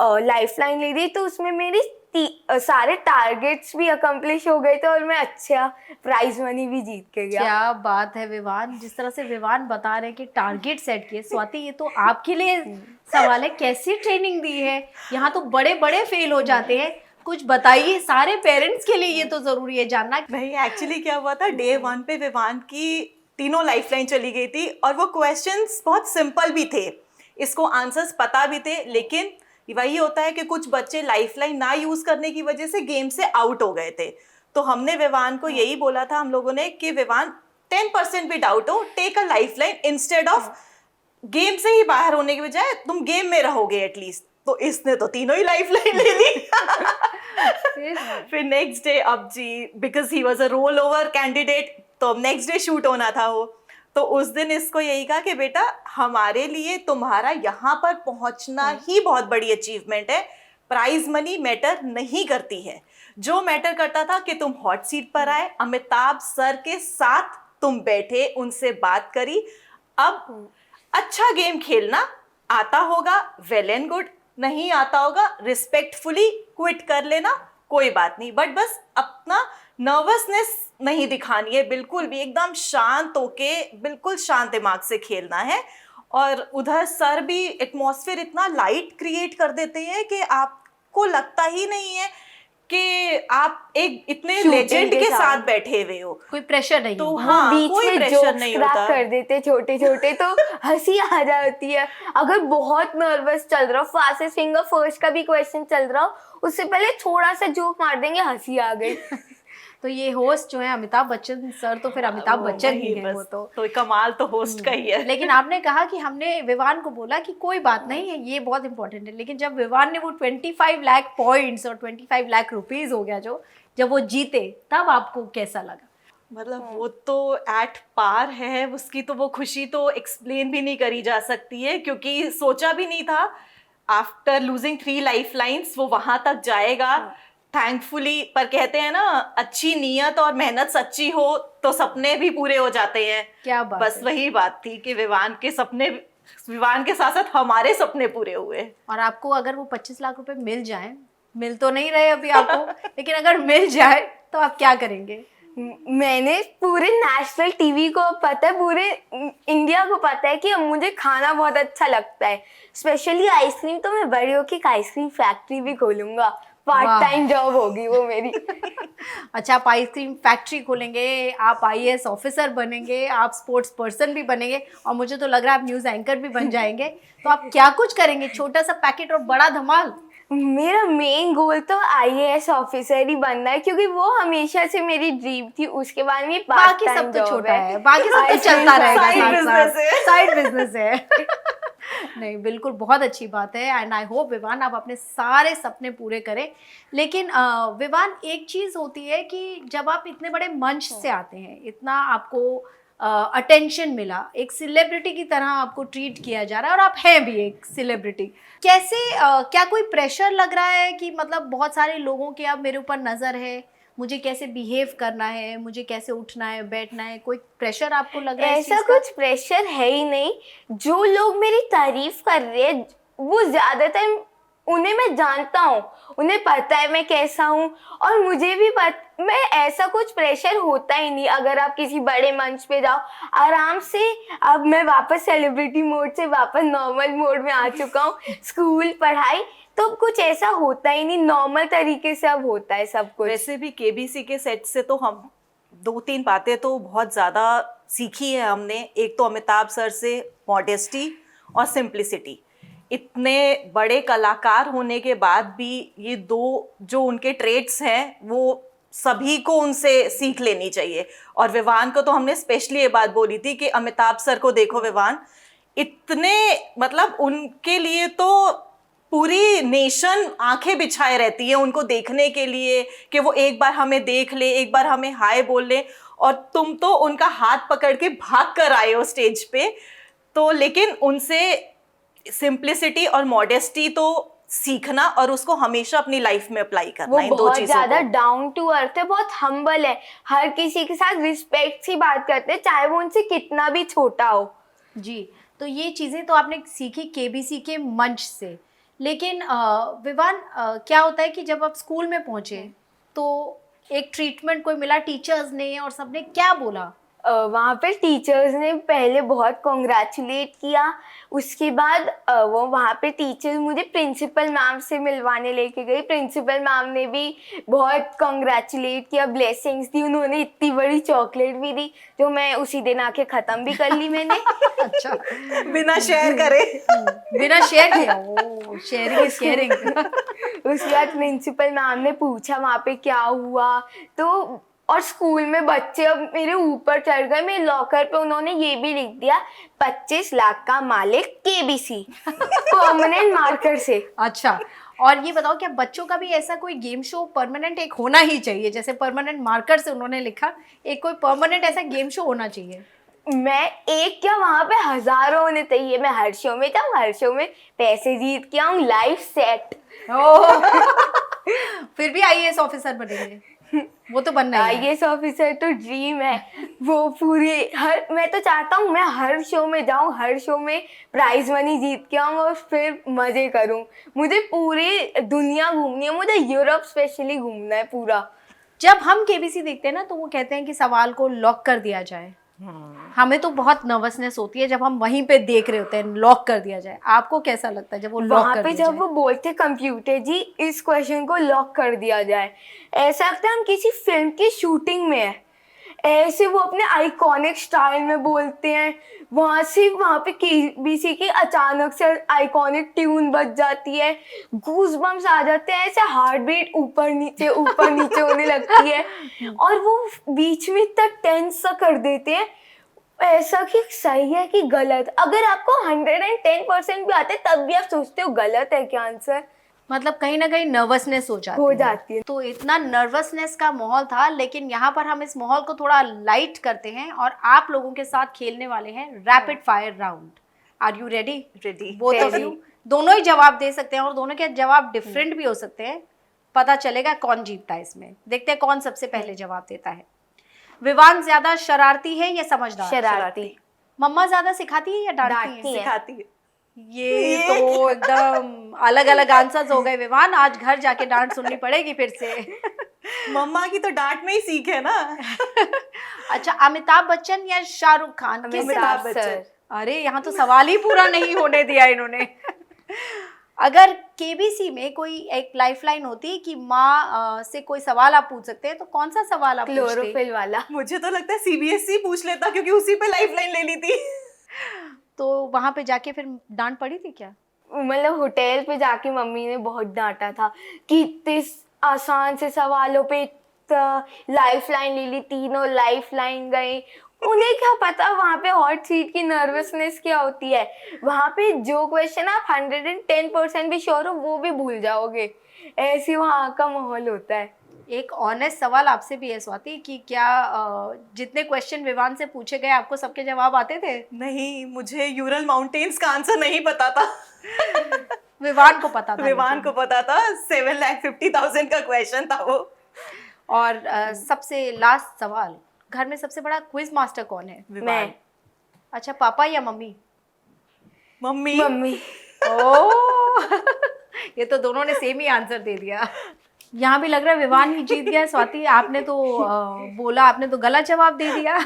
[SPEAKER 3] लाइफलाइन ले दी। तो उसमें मेरी सारे टारगेट्स भी अकम्प्लिश हो गए थे और मैं अच्छा प्राइज मनी भी जीत के गया।
[SPEAKER 1] क्या बात है विवान, जिस तरह से विवान बता रहे हैं कि टारगेट सेट किए। स्वाति, ये तो आपके लिए सवाल है, कैसी ट्रेनिंग दी है? यहाँ तो बड़े बड़े फेल हो जाते हैं, कुछ बताइए, सारे पेरेंट्स के लिए ये तो जरूरी है जानना।
[SPEAKER 2] नहीं, एक्चुअली क्या हुआ था, डे 1 पे विवान की तीनों लाइफलाइन चली गई थी और वो क्वेश्चंस बहुत सिंपल भी थे, इसको आंसर्स पता भी थे। लेकिन वही होता है कि कुछ बच्चे लाइफलाइन ना यूज करने की वजह से गेम से आउट हो गए थे। तो हमने विवान को यही बोला था हम लोगों ने कि विवान 10% भी डाउट हो, take a lifeline instead of game से ही बाहर होने के बजाय तुम गेम में रहोगे एटलीस्ट। तो इसने तो तीनों ही लाइफलाइन ले ली। फिर नेक्स्ट डे अब जी, because he was a roll over candidate, तो अब नेक्स्ट डे शूट होना था वो। तो उस दिन इसको यही कहा कि बेटा हमारे लिए तुम्हारा यहाँ पर पहुँचना ही बहुत बड़ी अचीवमेंट है, प्राइज मनी मैटर नहीं करती है। जो मैटर करता था कि तुम हॉट सीट पर आए, अमिताभ सर के साथ तुम बैठे, उनसे बात करी। अब अच्छा गेम खेलना आता होगा वेल एंड गुड, नहीं आता होगा रिस्पेक्टफुली क्विट कर लेना, कोई बात नहीं, बट बस अपना नर्वसनेस नहीं दिखानी है, बिल्कुल भी एकदम शांत होके बिल्कुल शांत दिमाग से खेलना है। और उधर सर भी एटमॉस्फेयर इतना लाइट क्रिएट कर देते हैं कि आपको लगता ही नहीं है कि आप एक इतने लेजेंड के साथ बैठे हुए हो,
[SPEAKER 1] कोई प्रेशर नहीं।
[SPEAKER 2] तो
[SPEAKER 3] हाँ,
[SPEAKER 2] हाँ,
[SPEAKER 3] बीच
[SPEAKER 2] कोई
[SPEAKER 3] में
[SPEAKER 2] प्रेशर
[SPEAKER 3] जोक्स
[SPEAKER 2] नहीं
[SPEAKER 3] क्रैक
[SPEAKER 2] होता।
[SPEAKER 3] कर देते छोटे छोटे, तो हंसी आ जाती है। अगर बहुत नर्वस चल रहा हो, फास्टेस्ट फिंगर फर्स्ट का भी क्वेश्चन चल रहा हो, उससे पहले थोड़ा सा जोक मार देंगे, हंसी आ गई।
[SPEAKER 1] तो ये होस्ट जो है अमिताभ बच्चन सर, तो फिर अमिताभ बच्चन ही है वो
[SPEAKER 2] तो कमाल तो होस्ट का ही है।
[SPEAKER 1] लेकिन आपने कहा कि हमने विवान को बोला कि कोई बात नहीं है, ये बहुत इंपॉर्टेंट है। लेकिन जब विवान ने वो 25 लाख पॉइंट्स और 25 लाख रुपीस हो गया जब वो जीते, तब आपको कैसा लगा?
[SPEAKER 2] मतलब वो तो एट पार है, उसकी तो वो खुशी तो एक्सप्लेन भी नहीं करी जा सकती है, क्योंकि सोचा भी नहीं था आफ्टर लूजिंग 3 लाइफलाइंस वो वहां तक जाएगा थैंकफुली। पर कहते हैं ना, अच्छी नीयत और मेहनत सच्ची हो तो सपने भी पूरे हो जाते हैं।
[SPEAKER 1] क्या बात
[SPEAKER 2] बस
[SPEAKER 1] है।
[SPEAKER 2] वही बात थी कि विवान के साथ साथ हमारे सपने पूरे हुए।
[SPEAKER 1] और आपको अगर वो 25 लाख रुपए मिल जाए, मिल तो नहीं रहे अभी आपको, लेकिन अगर मिल जाए तो आप क्या करेंगे?
[SPEAKER 3] मैंने पूरे नेशनल टीवी को पता है, पूरे इंडिया को पता है कि अब मुझे खाना बहुत अच्छा लगता है, स्पेशली आइसक्रीम। तो मैं बड़ी होकर एक आइसक्रीम फैक्ट्री भी खोलूंगा, पार्ट टाइम जॉब होगी वो मेरी।
[SPEAKER 1] अच्छा, आप आइसक्रीम फैक्ट्री खोलेंगे, आप IAS ऑफिसर बनेंगे, आप स्पोर्ट्स पर्सन भी बनेंगे, और मुझे तो लग रहा है आप न्यूज़ एंकर भी बन जाएंगे। तो आप क्या कुछ करेंगे? छोटा सा पैकेट और बड़ा धमाल।
[SPEAKER 3] मेरा मेन गोल तो IAS ऑफिसर ही बनना है, क्योंकि वो हमेशा से मेरी ड्रीम थी। उसके बाद में
[SPEAKER 1] बाकी सब तो छोटा है, बाकी सब तो चलता रहेगा, साइड बिजनेस है। नहीं, बिल्कुल बहुत अच्छी बात है। एंड आई होप विवान आप अपने सारे सपने पूरे करें। लेकिन विवान, एक चीज़ होती है कि जब आप इतने बड़े मंच से आते हैं, इतना आपको अटेंशन मिला, एक सेलिब्रिटी की तरह आपको ट्रीट किया जा रहा है, और आप हैं भी एक सेलिब्रिटी, कैसे क्या कोई प्रेशर लग रहा है कि मतलब बहुत सारे लोगों की अब मेरे ऊपर नज़र है, मुझे कैसे बिहेव करना है, मुझे कैसे उठना है, बैठना है, कोई प्रेशर आपको लग रहा है?
[SPEAKER 3] ऐसा कुछ प्रेशर है ही नहीं। जो लोग मेरी तारीफ कर रहे हैं वो ज्यादातर उन्हें मैं जानता हूँ, उन्हें पता है मैं कैसा हूँ, और मुझे भी मैं ऐसा कुछ प्रेशर होता ही नहीं। अगर आप किसी बड़े मंच पे जाओ आराम से, अब मैं वापस सेलिब्रिटी मोड से वापस नॉर्मल मोड में आ चुका हूँ। स्कूल पढ़ाई तो कुछ ऐसा होता ही नहीं, नॉर्मल तरीके से अब होता है सब कुछ।
[SPEAKER 2] वैसे भी KBC के सेट से तो हम 2-3 बातें तो बहुत ज़्यादा सीखी है हमने। एक तो अमिताभ सर से मॉडेस्टी, और सिंप्लिसिटी। इतने बड़े कलाकार होने के बाद भी ये दो जो उनके ट्रेड्स हैं वो सभी को उनसे सीख लेनी चाहिए। और विवान को तो हमने स्पेशली ये बात बोली थी कि अमिताभ सर को देखो विवान, इतने मतलब उनके लिए तो पूरी नेशन आंखें बिछाए रहती है उनको देखने के लिए कि वो एक बार हमें देख ले, एक बार हमें हाय बोल ले। और तुम तो उनका हाथ पकड़ के भाग कर आए हो स्टेज पे, तो लेकिन उनसे सिंप्लिसिटी और मॉडेस्टी तो सीखना और उसको हमेशा अपनी लाइफ में अप्लाई करना,
[SPEAKER 3] वो
[SPEAKER 2] इन दो
[SPEAKER 3] बहुत
[SPEAKER 2] चीजों
[SPEAKER 3] ज्यादा
[SPEAKER 2] को।
[SPEAKER 3] डाउन टू अर्थ है, बहुत हम्बल है, हर किसी के साथ रिस्पेक्ट से बात करते हैं चाहे वो उनसे कितना भी छोटा हो।
[SPEAKER 1] जी, तो ये चीज़ें तो आपने सीखी केबीसी के मंच से, लेकिन विवान क्या होता है कि जब आप स्कूल में पहुंचे तो एक ट्रीटमेंट कोई मिला टीचर्स ने और सबने क्या बोला?
[SPEAKER 3] वहाँ पे टीचर्स ने पहले बहुत कॉन्ग्रेचुलेट किया, उसके बाद वो वहाँ पे टीचर्स मुझे प्रिंसिपल मैम से मिलवाने लेके गई। प्रिंसिपल मैम ने भी बहुत कॉन्ग्रेचुलेट किया, ब्लेसिंग्स दी, उन्होंने इतनी बड़ी चॉकलेट भी दी जो मैं उसी दिन आके ख़त्म भी कर ली मैंने।
[SPEAKER 1] अच्छा,
[SPEAKER 2] बिना शेयर करे।
[SPEAKER 1] बिना शेयर किया, ओ शेयरिंग इज केयरिंग।
[SPEAKER 3] उसके बाद प्रिंसिपल मैम ने पूछा वहाँ पे क्या हुआ, तो और स्कूल में बच्चे अब मेरे ऊपर चढ़ गए, मेरे लॉकर पे उन्होंने ये भी लिख दिया 25 लाख का मालिक केबीसी परमानेंट मार्कर से।
[SPEAKER 1] अच्छा, और ये बताओ क्या बच्चों का भी ऐसा कोई गेम शो परमानेंट एक होना ही चाहिए, जैसे परमानेंट मार्कर से उन्होंने लिखा, एक कोई परमानेंट ऐसा गेम शो होना चाहिए?
[SPEAKER 3] मैं एक क्या वहाँ पे हजारों होने चाहिए, मैं हर शो में जाऊँ, हर शो में पैसे जीत के आऊँ, लाइफ सेट।
[SPEAKER 1] फिर भी आईएएस ऑफिसर बनेंगे, वो तो बनना ही है।
[SPEAKER 3] आईएएस ऑफिसर तो ड्रीम है, वो पूरे हर, मैं तो चाहता हूँ मैं हर शो में जाऊँ, हर शो में प्राइज मनी जीत के आऊँ और फिर मजे करूँ। मुझे पूरी दुनिया घूमनी है, मुझे यूरोप स्पेशली घूमना है पूरा।
[SPEAKER 1] जब हम केबीसी देखते हैं ना तो वो कहते हैं कि सवाल को लॉक कर दिया जाए। हमें तो बहुत नर्वसनेस होती है जब हम वहीं पे देख रहे होते हैं, लॉक कर दिया जाए। आपको कैसा लगता है जब वो लॉक
[SPEAKER 3] वहाँ
[SPEAKER 1] कर
[SPEAKER 3] पे
[SPEAKER 1] दिया
[SPEAKER 3] जब
[SPEAKER 1] जाए?
[SPEAKER 3] वो बोलते कंप्यूटर जी इस क्वेश्चन को लॉक कर दिया जाए, ऐसा लगता है हम किसी फिल्म की शूटिंग में है। ऐसे वो अपने आइकॉनिक स्टाइल में बोलते हैं, वहाँ पे केबीसी की अचानक से आइकॉनिक ट्यून बज जाती है, गूज़बम्स आ जाते हैं, ऐसे हार्ट बीट ऊपर नीचे होने लगती है और वो बीच में इतना टेंस सा कर देते हैं, ऐसा कि सही है कि गलत। अगर आपको 110% भी आते तब भी आप सोचते हो गलत है क्या आंसर,
[SPEAKER 1] मतलब कहीं ना कहीं नर्वसनेस हो जाती है। तो इतना नर्वसनेस का माहौल था, लेकिन यहाँ पर हम इस माहौल को थोड़ा लाइट करते हैं और आप लोगों के साथ खेलने वाले हैं rapid fire round. Are you ready?
[SPEAKER 2] Ready.
[SPEAKER 1] Both of you दोनों ही जवाब दे सकते हैं और दोनों के जवाब डिफरेंट भी हो सकते हैं। पता चलेगा कौन जीतता है इसमें। देखते हैं कौन सबसे पहले जवाब देता है। विवान ज्यादा शरारती है या समझदार?
[SPEAKER 3] शरारती।
[SPEAKER 1] मम्मा ज्यादा सिखाती है या डांटती
[SPEAKER 3] डांटती
[SPEAKER 1] है?
[SPEAKER 3] है।
[SPEAKER 2] सिखाती है।
[SPEAKER 1] ये तो एकदम अलग अलग आंसर्स हो गए विवान, आज घर जाके डांट सुननी पड़ेगी फिर से।
[SPEAKER 2] मम्मा की तो डांट में ही सीख है ना।
[SPEAKER 1] अच्छा, अमिताभ बच्चन या शाहरुख खान?
[SPEAKER 2] अमिताभ बच्चन।
[SPEAKER 1] अरे यहाँ तो सवाल ही पूरा नहीं होने दिया इन्होंने। अगर केबीसी में कोई एक लाइफलाइन होती कि माँ से कोई सवाल आप पूछ सकते हैं तो कौन सा सवाल आप पूछते?
[SPEAKER 3] क्लोरोफिल वाला।
[SPEAKER 2] मुझे तो लगता है सीबीएसई पूछ लेता क्योंकि उसी पे लाइफलाइन ले ली थी।
[SPEAKER 1] तो वहां पे जाके फिर डांट पड़ी थी क्या?
[SPEAKER 3] मतलब होटल पे जाके मम्मी ने बहुत डांटा था कि इतने आसान से सवालों पे लाइफ लाइन ले ली, तीनों लाइफ लाइन गए। उन्हें क्या पता वहाँ पे हॉट सीट की नर्वसनेस क्या होती है। वहाँ पे जो क्वेश्चन आप 110% भी श्योर हो वो भी भूल जाओगे, ऐसी वहाँ का माहौल होता है।
[SPEAKER 1] एक ऑनेस्ट सवाल आपसे भी है स्वाति कि क्या जितने क्वेश्चन विवान से पूछे गए आपको सबके जवाब आते थे?
[SPEAKER 2] नहीं, मुझे यूरल माउंटेन्स का आंसर नहीं पता था।
[SPEAKER 1] विवान को पता था।
[SPEAKER 2] विवान को पता था, 7,50,000 का क्वेश्चन था वो।
[SPEAKER 1] और सबसे लास्ट सवाल, घर में सबसे बड़ा क्विज मास्टर कौन है?
[SPEAKER 3] मैं।
[SPEAKER 1] अच्छा, पापा या मम्मी?
[SPEAKER 2] मम्मी।
[SPEAKER 3] मम्मी।
[SPEAKER 1] ओह ये तो दोनों ने सेम ही आंसर दे दिया। यहाँ भी लग रहा है विवान ही जीत गया। स्वाति, आपने तो बोला, आपने तो गलत जवाब दे दिया।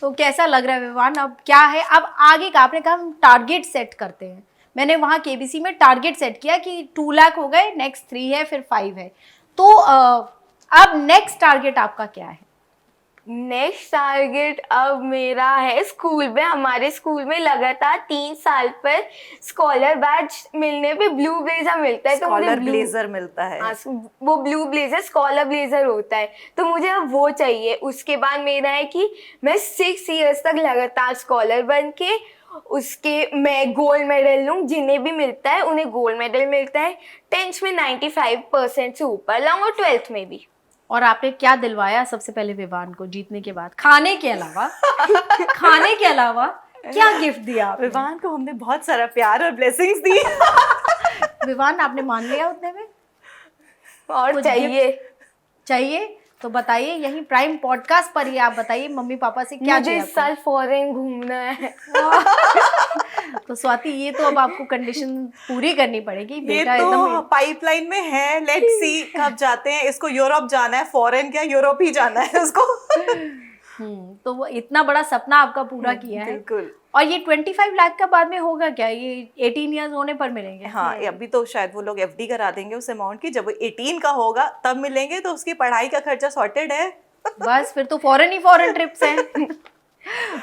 [SPEAKER 1] तो कैसा लग रहा है विवान? अब क्या है, अब आगे का आपने कहा हम टारगेट सेट करते हैं। मैंने वहाँ केबीसी में टारगेट सेट किया कि 2 लाख हो गए, नेक्स्ट 3 है, फिर 5 है। तो अब नेक्स्ट टारगेट आपका क्या है?
[SPEAKER 3] नेक्स्ट टारगेट अब मेरा है स्कूल में, हमारे स्कूल में लगातार 3 साल पर स्कॉलर बैच मिलने पे ब्लू ब्लेजर मिलता है, तो मुझे
[SPEAKER 2] स्कॉलर ब्लेजर मिलता है।
[SPEAKER 3] हाँ, वो ब्लू ब्लेजर स्कॉलर ब्लेजर होता है, तो मुझे अब वो चाहिए। उसके बाद मेरा है कि मैं 6 इयर्स तक लगातार स्कॉलर बन के उसके मैं गोल्ड मेडल लूँ, जिन्हें भी मिलता है उन्हें गोल्ड मेडल मिलता है। 10th में 95% से ऊपर लाऊं और 12th में भी।
[SPEAKER 1] और आपने क्या दिलवाया सबसे पहले विवान को जीतने के बाद, खाने के अलावा खाने के अलावा क्या गिफ्ट दिया आपने?
[SPEAKER 2] विवान को हमने बहुत सारा प्यार और ब्लेसिंग्स दी।
[SPEAKER 1] विवान आपने मान लिया उतने में?
[SPEAKER 3] और
[SPEAKER 1] कुछ चाहिए तो बताइए, यही प्राइम पॉडकास्ट पर ही आप बताइए मम्मी पापा से क्या
[SPEAKER 3] मुझे
[SPEAKER 1] चाहिए आपको?
[SPEAKER 3] साल फॉरेन घूमना है।
[SPEAKER 1] तो स्वाति ये तो अब आपको कंडीशन पूरी करनी पड़ेगी,
[SPEAKER 2] ये
[SPEAKER 1] बेटा
[SPEAKER 2] तो
[SPEAKER 1] एकदम।
[SPEAKER 2] पाइपलाइन में है, लेट्स सी कब जाते हैं। इसको यूरोप जाना है, फॉरेन क्या यूरोप ही जाना है उसको।
[SPEAKER 1] तो वो इतना बड़ा सपना आपका पूरा किया है।
[SPEAKER 2] बिल्कुल।
[SPEAKER 1] और ये 25 लाख का बाद में होगा क्या? ये 18 इयर्स होने पर मिलेंगे?
[SPEAKER 2] हाँ, अभी तो शायद वो लोग एफडी करा देंगे उस अमाउंट की, जब वो 18 का होगा तब मिलेंगे, तो उसकी पढ़ाई का खर्चा सॉर्टेड है।
[SPEAKER 1] बस फिर तो फॉरेन ट्रिप्स हैं।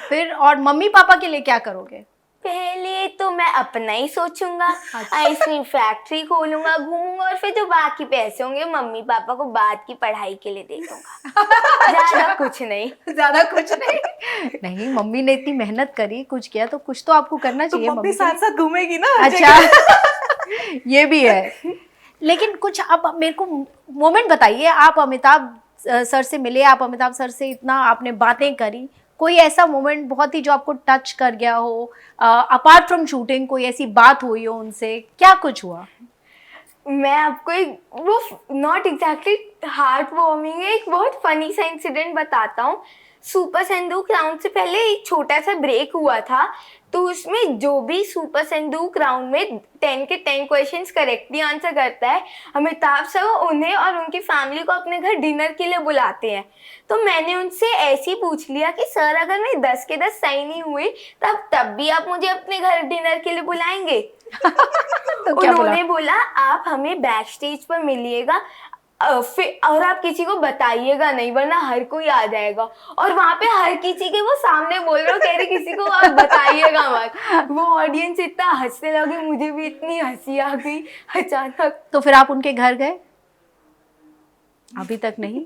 [SPEAKER 1] फिर और मम्मी पापा के लिए क्या करोगे?
[SPEAKER 3] पहले तो मैं अपना ही सोचूंगा, आइसक्रीम फैक्ट्री खोलूंगा, घूमूंगा, और फिर जो बाकी पैसे होंगे मम्मी पापा को बाद की पढ़ाई के लिए दे दूंगा। ज्यादा कुछ नहीं।
[SPEAKER 1] ज्यादा कुछ नहीं, मम्मी ने इतनी मेहनत करी, कुछ किया, तो कुछ तो आपको करना
[SPEAKER 2] तो
[SPEAKER 1] चाहिए
[SPEAKER 2] मम्मी
[SPEAKER 1] मम्मी के
[SPEAKER 2] साथ साथ घूमेगी ना।
[SPEAKER 1] लिए। अच्छा ये भी है। लेकिन कुछ अब मेरे को मोमेंट बताइए, आप अमिताभ सर से मिले, आप अमिताभ सर से इतना आपने बातें करी, कोई ऐसा मोमेंट बहुत ही जो आपको टच कर गया हो, अपार्ट फ्रॉम शूटिंग कोई ऐसी बात हुई हो उनसे, क्या कुछ हुआ?
[SPEAKER 3] मैं आपको एक वो नॉट एग्जैक्टली हार्ट वार्मिंग है, एक बहुत फनी सा इंसिडेंट बताता हूँ। सुपर संदूक राउंड से पहले एक छोटा सा ब्रेक हुआ था, तो उसमें जो भी सुपर संदूक राउंड में 10 के 10 क्वेश्चंस करेक्टली आंसर करता है, अमिताभ सर उन्हें और उनकी फैमिली को अपने घर डिनर के लिए बुलाते हैं। तो मैंने उनसे ऐसे ही पूछ लिया कि सर अगर मैं 10 के 10 सही नहीं हुई तब भी आप मुझे अपने घर डिनर के लिए बुलाएंगे?
[SPEAKER 1] तो क्या
[SPEAKER 3] उन्होंने बोला आप हमें बैक स्टेज पर मिलिएगा, और आप किसी को बताइएगा नहीं वरना हर कोई आ जाएगा। और वहां पे हर किसी के वो सामने बोल रहे हो, कह रहे किसी को आप बताइएगा मत। वो ऑडियंस इतना हंसने लगी, मुझे भी इतनी हंसी आ गई अचानक।
[SPEAKER 1] तो फिर आप उनके घर गए? अभी तक नहीं?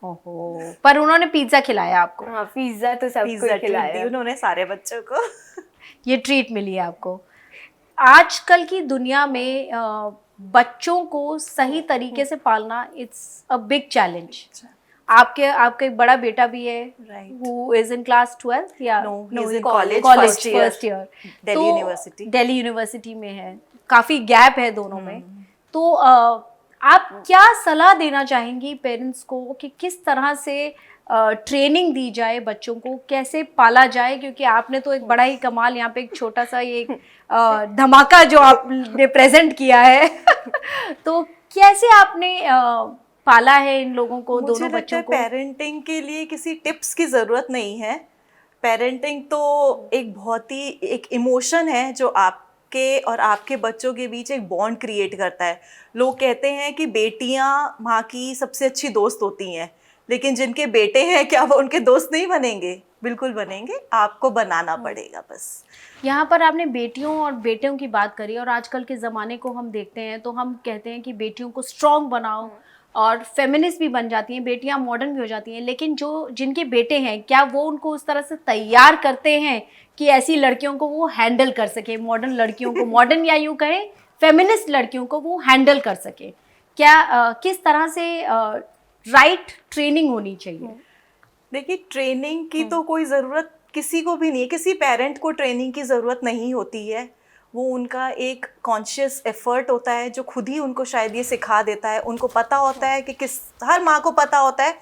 [SPEAKER 1] ओहो, पर उन्होंने पिज्जा खिलाया आपको?
[SPEAKER 3] हाँ, पिज्जा तो सबको खिलाया
[SPEAKER 2] उन्होंने सारे बच्चों को।
[SPEAKER 1] ये ट्रीट मिली है आपको। आजकल की दुनिया में बच्चों को सही तरीके से पालना इट्स अ बिग चैलेंज। आपके एक बड़ा बेटा भी है, who is in class 12th या
[SPEAKER 2] No,
[SPEAKER 1] no,
[SPEAKER 2] he's in
[SPEAKER 1] college
[SPEAKER 2] college,
[SPEAKER 1] first year,
[SPEAKER 2] Delhi University.
[SPEAKER 1] Delhi university में है, काफी गैप है दोनों में। तो आप क्या सलाह देना चाहेंगी पेरेंट्स को कि किस तरह से ट्रेनिंग दी जाए बच्चों को, कैसे पाला जाए? क्योंकि आपने तो एक बड़ा ही कमाल यहाँ पे एक छोटा सा ये धमाका जो आपने प्रेजेंट किया है तो कैसे आपने पाला है इन लोगों को, दोनों बच्चों को?
[SPEAKER 2] पेरेंटिंग के लिए किसी टिप्स की ज़रूरत नहीं है। पेरेंटिंग तो एक बहुत ही एक इमोशन है जो आपके और आपके बच्चों के बीच एक बॉन्ड क्रिएट करता है। लोग कहते हैं कि बेटियां माँ की सबसे अच्छी दोस्त होती हैं, लेकिन जिनके बेटे हैं क्या वो उनके दोस्त नहीं बनेंगे? बिल्कुल बनेंगे, आपको बनाना पड़ेगा बस।
[SPEAKER 1] यहाँ पर आपने बेटियों और बेटियों की बात करी, और आजकल के ज़माने को हम देखते हैं तो हम कहते हैं कि बेटियों को स्ट्रॉन्ग बनाओ, और फेमिनिस्ट भी बन जाती हैं बेटियां, मॉडर्न भी हो जाती हैं, लेकिन जिनके बेटे हैं क्या वो उनको उस तरह से तैयार करते हैं कि ऐसी लड़कियों को वो हैंडल कर सके, मॉडर्न लड़कियों को, मॉडर्न या यूँ कहें फेमिनिस्ट लड़कियों को वो हैंडल कर सके? क्या किस तरह से राइट ट्रेनिंग होनी चाहिए?
[SPEAKER 2] देखिए, ट्रेनिंग की तो कोई ज़रूरत किसी को भी नहीं है, किसी पेरेंट को ट्रेनिंग की ज़रूरत नहीं होती है। वो उनका एक कॉन्शियस एफर्ट होता है जो खुद ही उनको शायद ये सिखा देता है। उनको पता होता है कि हर माँ को पता होता है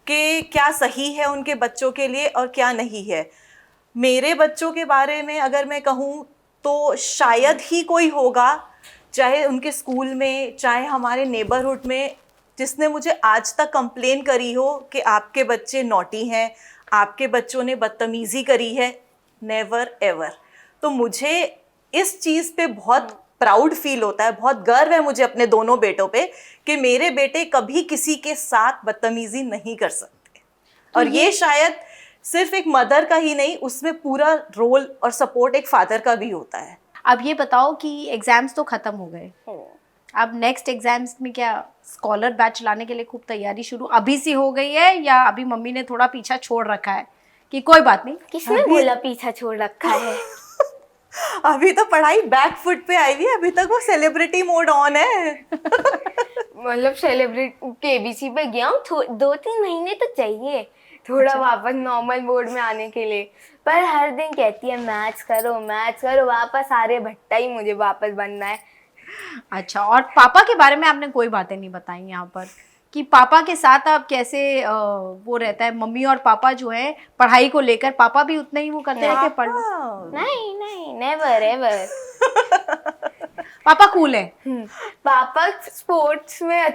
[SPEAKER 2] कि क्या सही है उनके बच्चों के लिए और क्या नहीं है। मेरे बच्चों के बारे में अगर मैं कहूँ तो शायद ही कोई होगा, चाहे उनके स्कूल में चाहे हमारे नेबरहुड में, जिसने मुझे आज तक कंप्लेन करी हो कि आपके बच्चे नॉटी हैं, आपके बच्चों ने बदतमीज़ी करी है। Never ever. तो मुझे इस चीज़ पे बहुत प्राउड फील होता है, बहुत गर्व है मुझे अपने दोनों बेटों पे कि मेरे बेटे कभी किसी के साथ बदतमीज़ी नहीं कर सकते। और ये शायद सिर्फ एक मदर का ही नहीं, उसमें पूरा रोल और सपोर्ट एक फादर का भी होता है।
[SPEAKER 1] अब ये बताओ कि एग्जाम्स तो खत्म हो गए, अब नेक्स्ट एग्जाम्स में क्या स्कॉलर बैच लाने के लिए खूब तैयारी शुरू अभी से हो गई है, या अभी मम्मी ने थोड़ा पीछा छोड़ रखा है कि कोई बात नहीं?
[SPEAKER 3] किसने बोला पीछा छोड़ रखा है?
[SPEAKER 2] अभी तो पढ़ाई बैक फुट पे आई हुई है, अभी तक वो सेलिब्रिटी मोड ऑन है।
[SPEAKER 3] मतलब सेलिब्रेट केबीसी पे गया हूँ, 2-3 महीने तो चाहिए थोड़ा वापस नॉर्मल मोड में आने के लिए। पर हर दिन कहती है मैथ्स करो, वापस सारे भट्टा ही मुझे वापस बनना है।
[SPEAKER 1] अच्छा, और पापा के बारे में आपने कोई बातें नहीं बताई यहाँ पर कि पापा के साथ आप कैसे वो रहता है? मम्मी और पापा जो है पढ़ाई को लेकर, पापा भी उतना ही वो करते हैं कि पढ़ लो?
[SPEAKER 3] नहीं, नेवर एवर।
[SPEAKER 1] पापा कूल है।
[SPEAKER 3] पापा स्पोर्ट्स में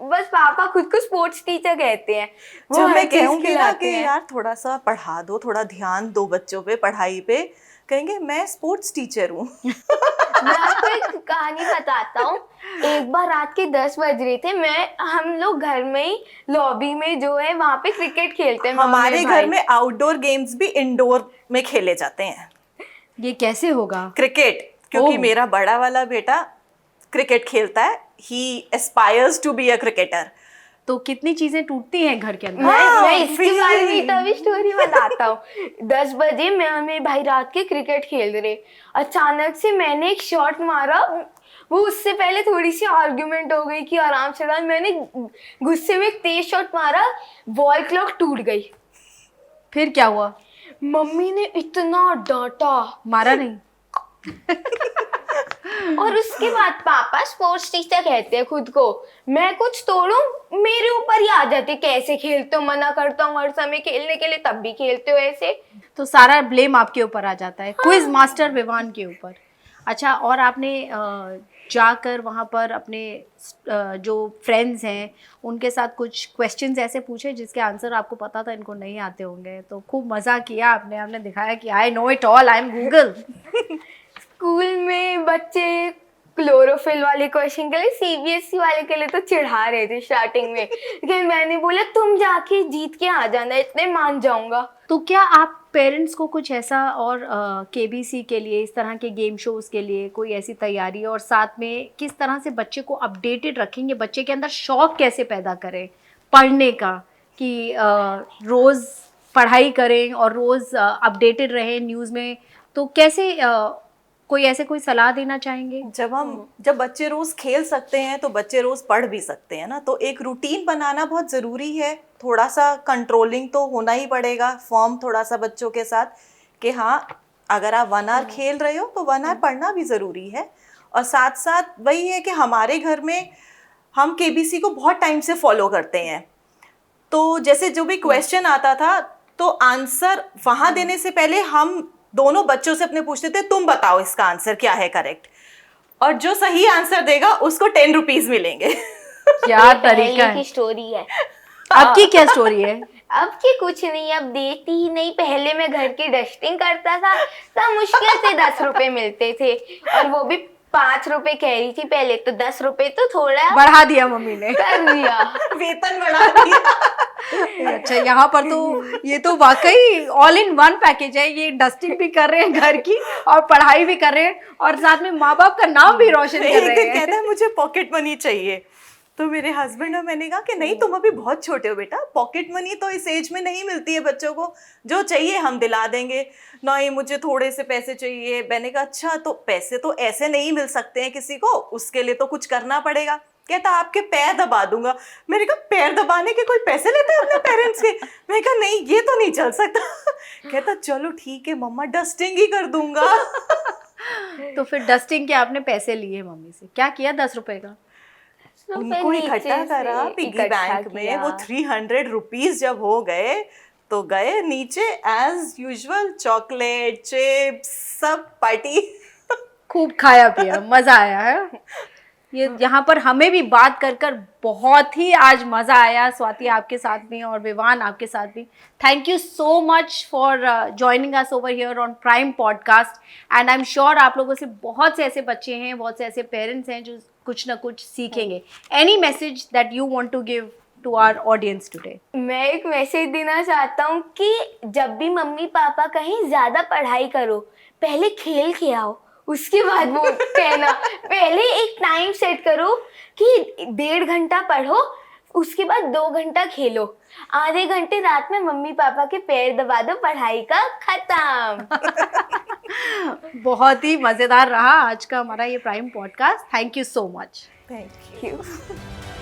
[SPEAKER 3] बस पापा खुद को स्पोर्ट्स टीचर कहते हैं। वो
[SPEAKER 2] जब
[SPEAKER 3] हर
[SPEAKER 2] मैं
[SPEAKER 3] चीज़
[SPEAKER 2] कहूंगी ना
[SPEAKER 3] खिलाते
[SPEAKER 2] कि
[SPEAKER 3] हैं।
[SPEAKER 2] यार थोड़ा सा पढ़ा दो, थोड़ा ध्यान दो बच्चों पे, पढ़ाई पे, कहेंगे मैं स्पोर्ट्स टीचर हूँ।
[SPEAKER 3] मैं आपको एक कहानी बताता हूँ। एक बार रात के 10 बज रहे थे, हम लोग घर में ही लॉबी में जो है वहाँ पे क्रिकेट खेलते हैं।
[SPEAKER 2] हमारे घर में आउटडोर गेम्स भी इंडोर में खेले जाते हैं।
[SPEAKER 1] ये कैसे होगा?
[SPEAKER 2] क्रिकेट, क्योंकि
[SPEAKER 1] ओह।
[SPEAKER 2] मेरा बड़ा वाला बेटा क्रिकेट खेलता है, he aspires to be a cricketer.
[SPEAKER 1] तो कितनी चीजें टूटती हैं घर के अंदर?
[SPEAKER 3] मैं इसके बारे में तभी स्टोरी बताता हूँ। 10 बजे मैं और मेरे भाई रात के क्रिकेट खेल रहे, अचानक से मैंने एक शॉट मारा, वो उससे पहले थोड़ी सी आर्ग्यूमेंट हो गई कि आराम से डाल, मैंने गुस्से में एक तेज शॉट मारा, वॉल क्लॉक टूट गई।
[SPEAKER 1] फिर क्या हुआ?
[SPEAKER 3] मम्मी ने इतना डांटा,
[SPEAKER 1] मारा नहीं?
[SPEAKER 3] और उसके बाद पापा स्पोर्ट्स टीचर कहते हैं खुद को। मैं कुछ तोड़ूं मेरे ऊपर ही आ जाते, कैसे खेलते हो, मना करता हूँ हर समय खेलने के लिए, तब भी खेलते हो ऐसे।
[SPEAKER 1] तो सारा ब्लेम आपके ऊपर आ जाता है, क्विज मास्टर विवान के ऊपर। अच्छा, और आपने जाकर वहाँ पर अपने जो फ्रेंड्स हैं उनके साथ कुछ क्वेश्चंस ऐसे पूछे जिसके आंसर आपको पता था इनको नहीं आते होंगे, तो खूब मज़ा किया आपने दिखाया कि I know it all, I am Google.
[SPEAKER 3] School में बच्चे क्लोरोफिल वाले क्वेश्चन के लिए, सीबीएसई वाले के लिए तो चिढ़ा रहे थे स्टार्टिंग में, लेकिन मैंने बोला तुम जाके जीत के आ जाना, इतने मान जाऊंगा।
[SPEAKER 1] तो क्या आप पेरेंट्स को कुछ ऐसा और केबीसी के लिए, इस तरह के गेम शोज़ के लिए कोई ऐसी तैयारी, और साथ में किस तरह से बच्चे को अपडेटेड रखेंगे, बच्चे के अंदर शौक कैसे पैदा करें पढ़ने का, कि रोज़ पढ़ाई करें और रोज़ अपडेटेड रहें न्यूज़ में, तो कैसे कोई सलाह देना चाहेंगे?
[SPEAKER 2] जब बच्चे रोज खेल सकते हैं तो बच्चे रोज पढ़ भी सकते हैं ना, तो एक रूटीन बनाना बहुत ज़रूरी है। थोड़ा सा कंट्रोलिंग तो होना ही पड़ेगा, फॉर्म थोड़ा सा बच्चों के साथ, कि हाँ अगर आप 1 आवर खेल रहे हो तो 1 आवर पढ़ना भी ज़रूरी है। और साथ साथ वही है कि हमारे घर में हम केबीसी को बहुत टाइम से फॉलो करते हैं, तो जैसे जो भी क्वेश्चन आता था तो आंसर वहाँ देने से पहले हम दोनों बच्चों से अपने पूछते थे तुम बताओ इसका आंसर क्या है करेक्ट, और जो सही आंसर देगा उसको 10 रुपीज मिलेंगे।
[SPEAKER 1] क्या तरीका है?
[SPEAKER 3] की स्टोरी है।
[SPEAKER 1] आपकी क्या स्टोरी है?
[SPEAKER 3] अब की कुछ नहीं, अब देती ही नहीं। पहले मैं घर की डस्टिंग करता था तब मुश्किल से 10 रुपए मिलते थे, और वो भी 5 रुपए कह रही थी पहले, तो 10 रुपए तो थोड़ा
[SPEAKER 1] बढ़ा दिया मम्मी ने,
[SPEAKER 3] कर दिया,
[SPEAKER 2] वेतन बढ़ा दिया।
[SPEAKER 1] अच्छा, यहाँ पर तो ये तो वाकई ऑल इन वन पैकेज है, ये डस्टिंग भी कर रहे हैं घर की और पढ़ाई भी कर रहे हैं और साथ में माँ बाप का नाम भी रोशन कर
[SPEAKER 2] एक
[SPEAKER 1] रहे
[SPEAKER 2] दिन
[SPEAKER 1] हैं।
[SPEAKER 2] कहता है मुझे पॉकेट मनी चाहिए, तो मेरे हस्बैंड और मैंने कहा कि नहीं तुम अभी बहुत छोटे हो बेटा, पॉकेट मनी तो इस एज में नहीं मिलती है बच्चों को, जो चाहिए हम दिला देंगे। नहीं मुझे थोड़े से पैसे चाहिए। मैंने कहा अच्छा, तो पैसे तो ऐसे नहीं मिल सकते हैं किसी को, उसके लिए तो कुछ करना पड़ेगा। कहता आपके पैर दबा दूंगा। मैंने कहा पैर दबाने के कोई पैसे लेते हैं अपने पेरेंट्स के? मैंने कहा नहीं ये तो नहीं चल सकता। कहता चलो ठीक है मम्मा, डस्टिंग ही कर दूंगा।
[SPEAKER 1] तो फिर डस्टिंग के आपने पैसे लिए मम्मी से, क्या किया 10 रुपए का?
[SPEAKER 2] उनको इकट्ठा करा पिगी बैंक में। वो 300 रुपीज जब हो गए तो गए नीचे, एज यूजुअल चॉकलेट चिप्स सब पार्टी।
[SPEAKER 1] खूब खाया पिया, मजा आया है। ये यहाँ पर हमें भी बात कर कर बहुत ही आज मज़ा आया, स्वाति आपके साथ भी और विवान आपके साथ भी। Thank you so much for joining us over here on prime podcast, and I am sure आप लोगों से बहुत से ऐसे बच्चे हैं, बहुत से ऐसे पेरेंट्स हैं जो कुछ ना कुछ सीखेंगे। Any message that you want to give to our audience today?
[SPEAKER 3] मैं एक मैसेज देना चाहता हूँ कि जब भी मम्मी पापा कहीं ज्यादा पढ़ाई करो, पहले खेल के आओ, उसके बाद वो कहना। पहले एक टाइम सेट करो कि 1.5 घंटा पढ़ो, उसके बाद 2 घंटा खेलो, आधे घंटे रात में मम्मी पापा के पैर दबा दो, पढ़ाई का खत्म।
[SPEAKER 1] बहुत ही मजेदार रहा आज का हमारा ये prime podcast. Thank you so much.
[SPEAKER 2] Thank you.